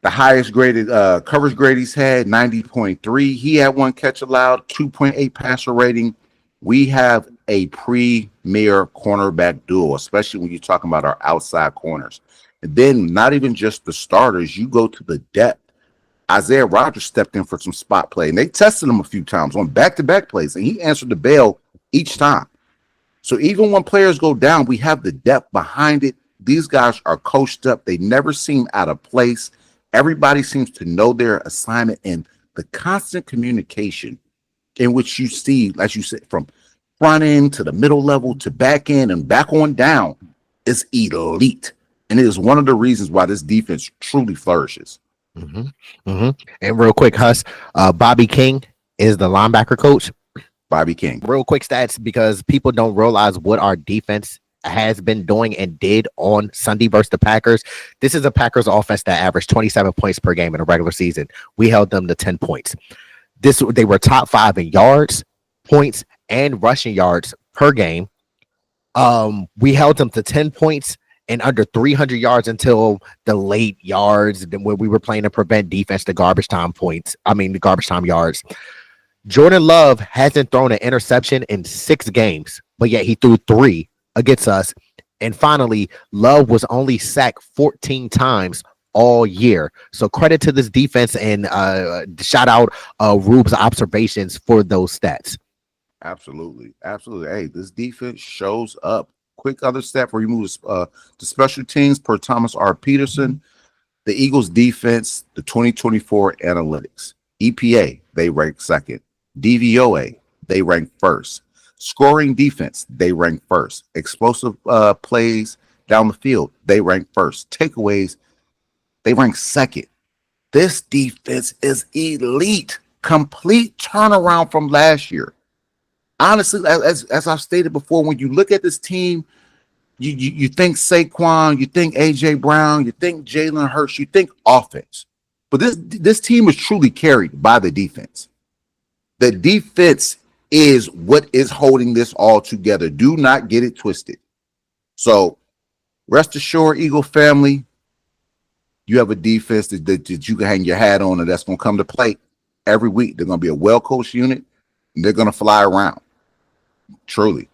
The highest graded coverage grade he's had, 90.3. He had 1 catch allowed, 2.8 passer rating. We have a premier cornerback duo, especially when you're talking about our outside corners. And then not even just the starters, you go to the depth. Isaiah Rodgers stepped in for some spot play, and they tested him a few times on back-to-back plays, and he answered the bell each time. So even when players go down, we have the depth behind it. These guys are coached up. They never seem out of place. Everybody seems to know their assignment, and the constant communication in which you see, as you said, from front end to the middle level to back end and back on down is elite. And it is one of the reasons why this defense truly flourishes. And real quick, Huss, Bobby King is the linebacker coach. Bobby King. Real quick stats, because people don't realize what our defense has been doing and did on Sunday versus the Packers. This is a Packers offense that averaged 27 points per game in a regular season. We held them to 10 points. They were top 5 in yards, points, and rushing yards per game. We held them to 10 points and under 300 yards until the late yards, then when we were playing to prevent defense, the garbage time points. I mean, the garbage time yards. Jordan Love hasn't thrown an interception in 6 games, but yet he threw 3 against us. And finally, Love was only sacked 14 times all year. So credit to this defense, and shout out Rube's observations for those stats. Absolutely. Absolutely. Hey, this defense shows up. Quick other stat for you move to special teams per Thomas R. Peterson. The Eagles defense, the 2024 analytics. EPA, they rank second. DVOA, they rank first. Scoring defense, they rank first. Explosive plays down the field, they rank first. Takeaways, they rank second. This defense is elite. Complete turnaround from last year. Honestly, as I've stated before, when you look at this team, you think Saquon, you think AJ Brown, you think Jalen Hurts, you think offense. But this team is truly carried by the defense. The defense is what is holding this all together. Do not get it twisted. So rest assured, Eagle family, you have a defense that you can hang your hat on, and that's going to come to play every week. They're going to be a well-coached unit, and they're going to fly around. Truly.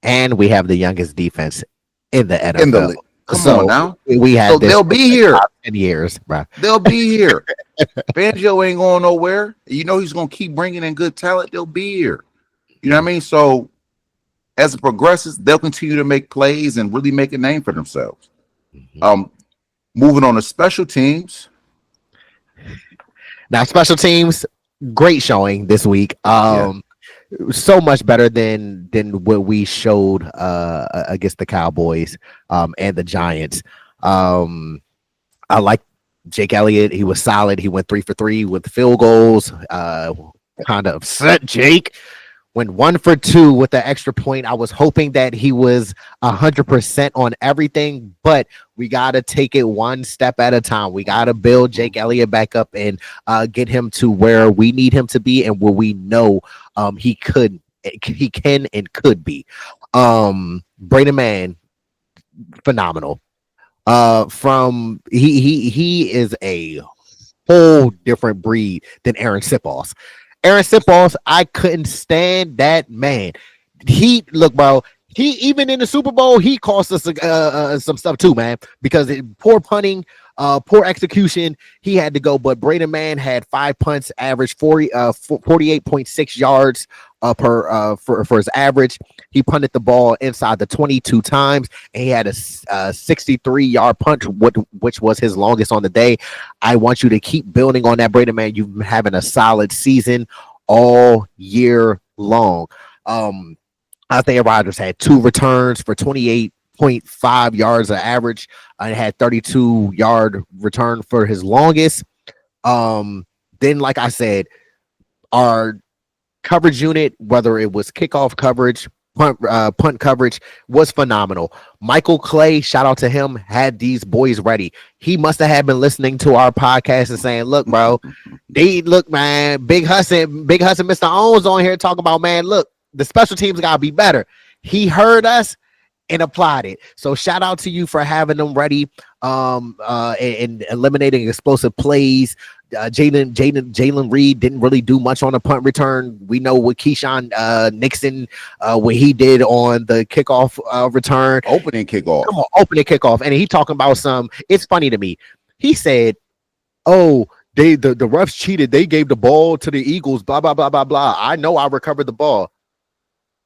And we have the youngest defense in the NFL. Come on now. We had so they'll be here 10 years, bro. They'll be here. Fangio ain't going nowhere. You know he's going to keep bringing in good talent. They'll be here. You know what I mean? So as it progresses, they'll continue to make plays and really make a name for themselves. Moving on to special teams. Now, special teams, great showing this week. So much better than what we showed against the Cowboys and the Giants. I like Jake Elliott. He was solid. He went 3 for 3 with field goals. Kind of upset Jake. Went 1 for 2 with the extra point. I was hoping that he was 100% on everything, but we got to take it one step at a time. We got to build Jake Elliott back up and get him to where we need him to be and where we know he can and could be. Braden Mann, phenomenal. He is a whole different breed than Aaron Sipos. Aaron Sipos, I couldn't stand that man. Look, bro. He even in the Super Bowl, he cost us some stuff too, man. Because poor punting, poor execution, he had to go. But Braden Mann had 5 punts, average 48.6 yards for his average. He punted the ball inside the 22 times, and he had a 63-yard punt, which was his longest on the day. I want you to keep building on that, Braden Mann. You've been having a solid season all year long. Isaiah Rodgers had 2 returns for 28.5 yards of average and had 32-yard return for his longest. Then, like I said, our coverage unit, whether it was kickoff coverage, punt coverage, was phenomenal. Michael Clay, shout out to him, had these boys ready. He must have been listening to our podcast and saying, look, bro, man, Big Huss and Mr. Owens on here talking about, man, look, the special teams got to be better. He heard us and applied it. So shout out to you for having them ready and eliminating explosive plays. Jalen Reed didn't really do much on a punt return. We know what Keyshawn Nixon, what he did on the kickoff return. Opening kickoff. Come on, opening kickoff. And he talking about it's funny to me. He said, oh, the refs cheated. They gave the ball to the Eagles, blah, blah, blah, blah, blah. I know I recovered the ball.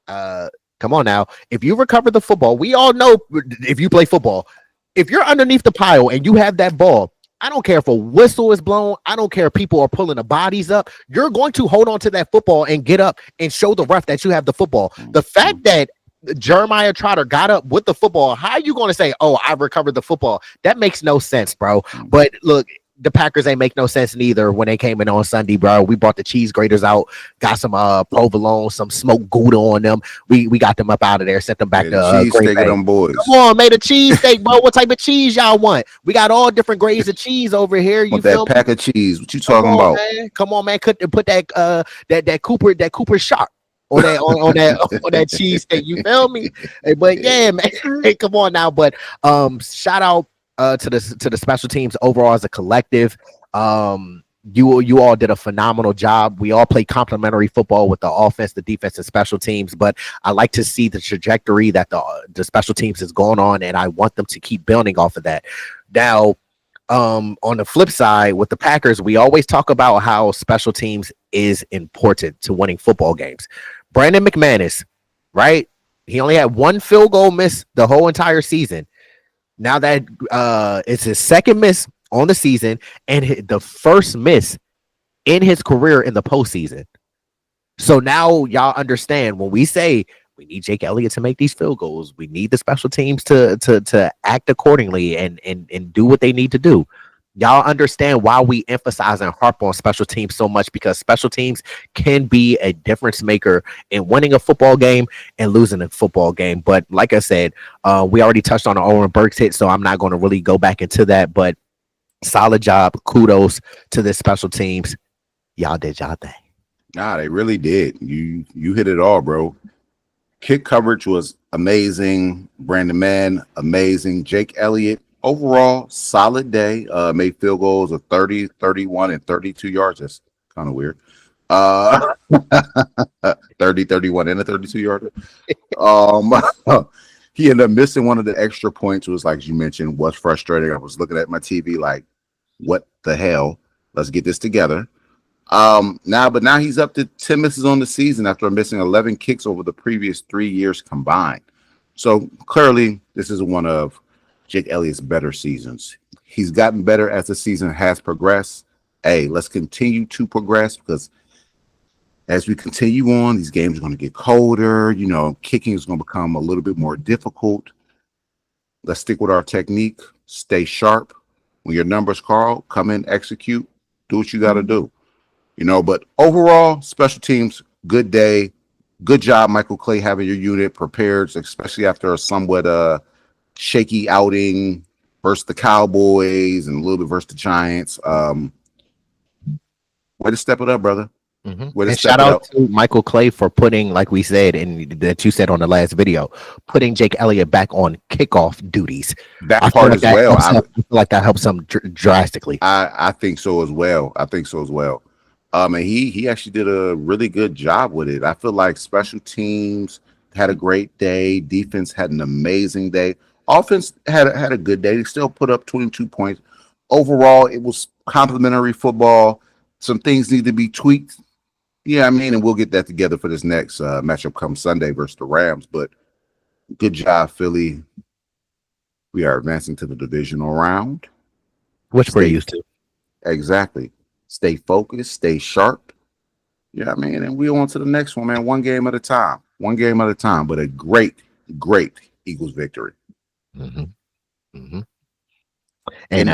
Come on now. If you recover the football, we all know if you play football, if you're underneath the pile and you have that ball, I don't care if a whistle is blown. I don't care if people are pulling the bodies up. You're going to hold on to that football and get up and show the ref that you have the football. The fact that Jeremiah Trotter got up with the football, how are you going to say, oh, I recovered the football? That makes no sense, bro. But look, the Packers ain't make no sense neither when they came in on Sunday, bro. We brought the cheese graters out, got some provolone, some smoked Gouda on them. We got them up out of there, sent them back to cheese steak of them boys. Come on, made a cheese steak, bro. What type of cheese y'all want? We got all different grades of cheese over here. You feel that pack of cheese? What you talking about? Man. Come on, man. Put that Cooper Sharp. on that cheese steak. You feel me? But yeah, man, hey, come on now. But shout out to the special teams overall as a collective. You all did a phenomenal job. We all play complementary football with the offense, the defense, and special teams. But I like to see the trajectory that the special teams is going on, and I want them to keep building off of that. Now, on the flip side, with the Packers, we always talk about how special teams is important to winning football games. Brandon McManus, right? He only had one field goal miss the whole entire season. Now that it's his second miss on the season and the first miss in his career in the postseason. So now y'all understand when we say we need Jake Elliott to make these field goals, we need the special teams to act accordingly and do what they need to do. Y'all understand why we emphasize and harp on special teams so much, because special teams can be a difference maker in winning a football game and losing a football game. But like I said, we already touched on the Owen Burks hit, so I'm not going to really go back into that. But solid job. Kudos to the special teams. Y'all did y'all thing. Nah, they really did. You hit it all, bro. Kick coverage was amazing. Brandon Mann, amazing. Jake Elliott, overall, solid day. Made field goals of 30, 31, and 32 yards. That's kind of weird. 30, 31, and a 32 yarder. He ended up missing one of the extra points. Was like you mentioned, was frustrating. I was looking at my TV like, what the hell? Let's get this together. Now he's up to 10 misses on the season after missing 11 kicks over the previous 3 years combined. So clearly, this is one of Jake Elliott's better seasons. He's gotten better as the season has progressed. Hey, let's continue to progress, because as we continue on, these games are going to get colder. You know, kicking is going to become a little bit more difficult. Let's stick with our technique. Stay sharp. When your numbers call, come in, execute, do what you got to do. You know, but overall, special teams, good day. Good job, Michael Clay, having your unit prepared, especially after a somewhat shaky outing versus the Cowboys and a little bit versus the Giants. Way to step it up, brother. Mm-hmm. And shout out to Michael Clay for putting, like we said, and that you said on the last video, putting Jake Elliott back on kickoff duties. That part as well. I feel like that helps him drastically. I think so as well. And he actually did a really good job with it. I feel like special teams had a great day. Defense had an amazing day. Offense had a good day. They still put up 22 points. Overall, it was complimentary football. Some things need to be tweaked. Yeah, I mean, and we'll get that together for this next matchup come Sunday versus the Rams. But good job, Philly. We are advancing to the divisional round. Which we're used to. Exactly. Stay focused, stay sharp. Yeah, I mean, and we're on to the next one, man. One game at a time. But a great, great Eagles victory. Mm-hmm. Mm-hmm. And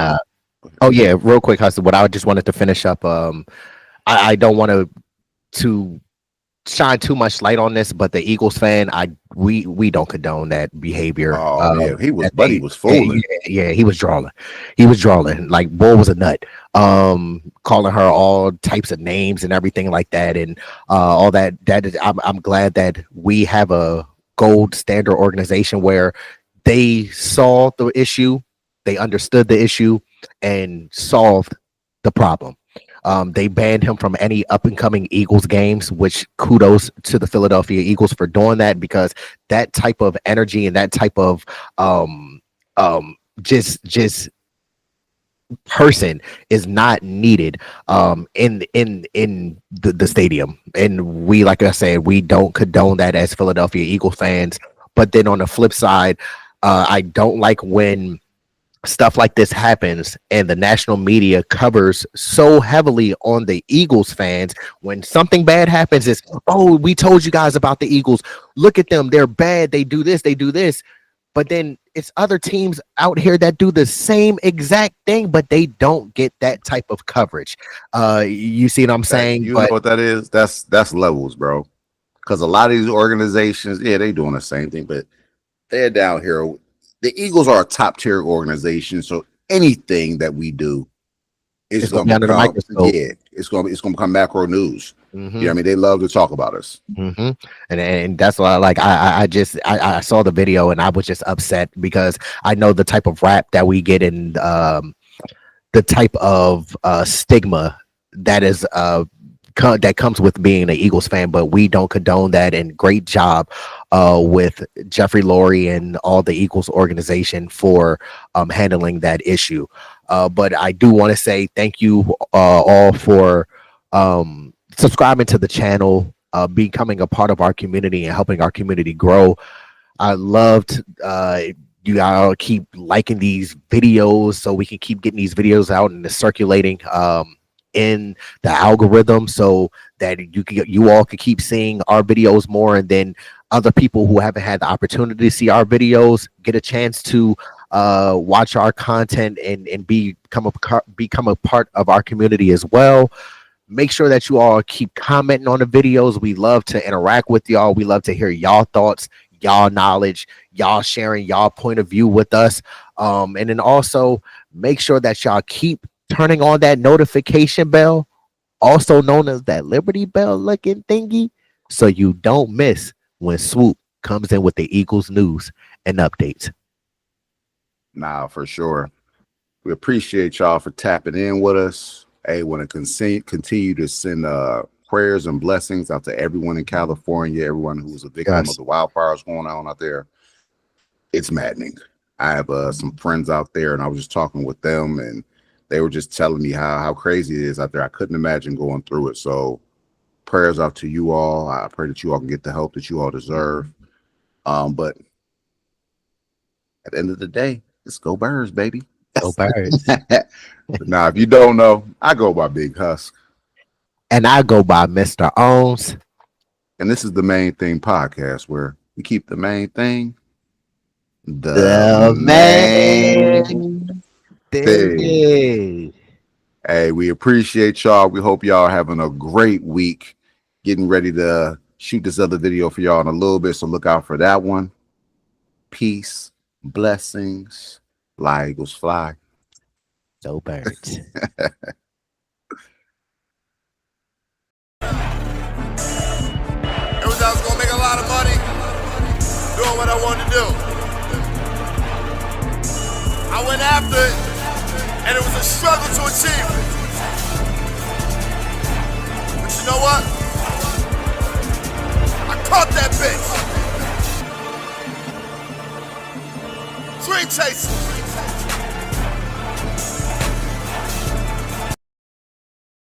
oh yeah, real quick, Hustle. What I just wanted to finish up. I don't want to shine too much light on this, but the Eagles fan, we don't condone that behavior. Oh yeah, he was fooling. Yeah, he was drawing. Like, boy was a nut. Calling her all types of names and everything like that, and all that. That is, I'm glad that we have a gold standard organization where they saw the issue, they understood the issue, and solved the problem. They banned him from any up and coming Eagles games, which kudos to the Philadelphia Eagles for doing that, because that type of energy and that type of just person is not needed in the stadium. And we, like I said, we don't condone that as Philadelphia Eagles fans. But then on the flip side, I don't like when stuff like this happens and the national media covers so heavily on the Eagles fans. When something bad happens, it's, oh, we told you guys about the Eagles. Look at them. They're bad. They do this. They do this. But then it's other teams out here that do the same exact thing, but they don't get that type of coverage. You see what I'm saying? You know what that is? That's levels, bro. Because a lot of these organizations, yeah, they doing the same thing, but they're down here. The Eagles are a top tier organization, so anything that we do it's gonna gonna be under the become microscope. it's gonna become macro news. Mhm. You know what I mean? They love to talk about us. And that's why like I saw the video and I was just upset because I know the type of rap that we get in the type of stigma that is that comes with being an Eagles fan, but we don't condone that. And great job with Jeffrey Lurie and all the Eagles organization for handling that issue. But I do want to say thank you all for subscribing to the channel, becoming a part of our community and helping our community grow. I loved you all keep liking these videos so we can keep getting these videos out and circulating in the algorithm so that you all can keep seeing our videos more, and then other people who haven't had the opportunity to see our videos get a chance to watch our content and become a part of our community as well. Make sure that you all keep commenting on the videos. We love to interact with y'all. We love to hear y'all thoughts, y'all knowledge, y'all sharing y'all point of view with us. And then also make sure that y'all keep turning on that notification bell, also known as that Liberty Bell looking thingy, so you don't miss when Swoop comes in with the Eagles news and updates. Nah, for sure. We appreciate y'all for tapping in with us. Hey, want to continue to send prayers and blessings out to everyone in California, everyone who was a victim of the wildfires going on out there. It's maddening. I have some friends out there, and I was just talking with them, and they were just telling me how crazy it is out there. I couldn't imagine going through it. So prayers out to you all. I pray that you all can get the help that you all deserve. But at the end of the day, it's go Birds, baby. Go Birds. Now, if you don't know, I go by Big Husk. And I go by Mr. Owns. And this is the Main Thing podcast, where we keep the main thing The main thing. Hey, we appreciate y'all. We hope y'all having a great week. Getting ready to shoot this other video for y'all in a little bit, so look out for that one. Peace, blessings, fly Eagles fly. Go Birds. It was I was gonna make a lot of money doing what I wanted to do. I went after it, and it was a struggle to achieve it. But you know what? I caught that bitch. Dream chasing.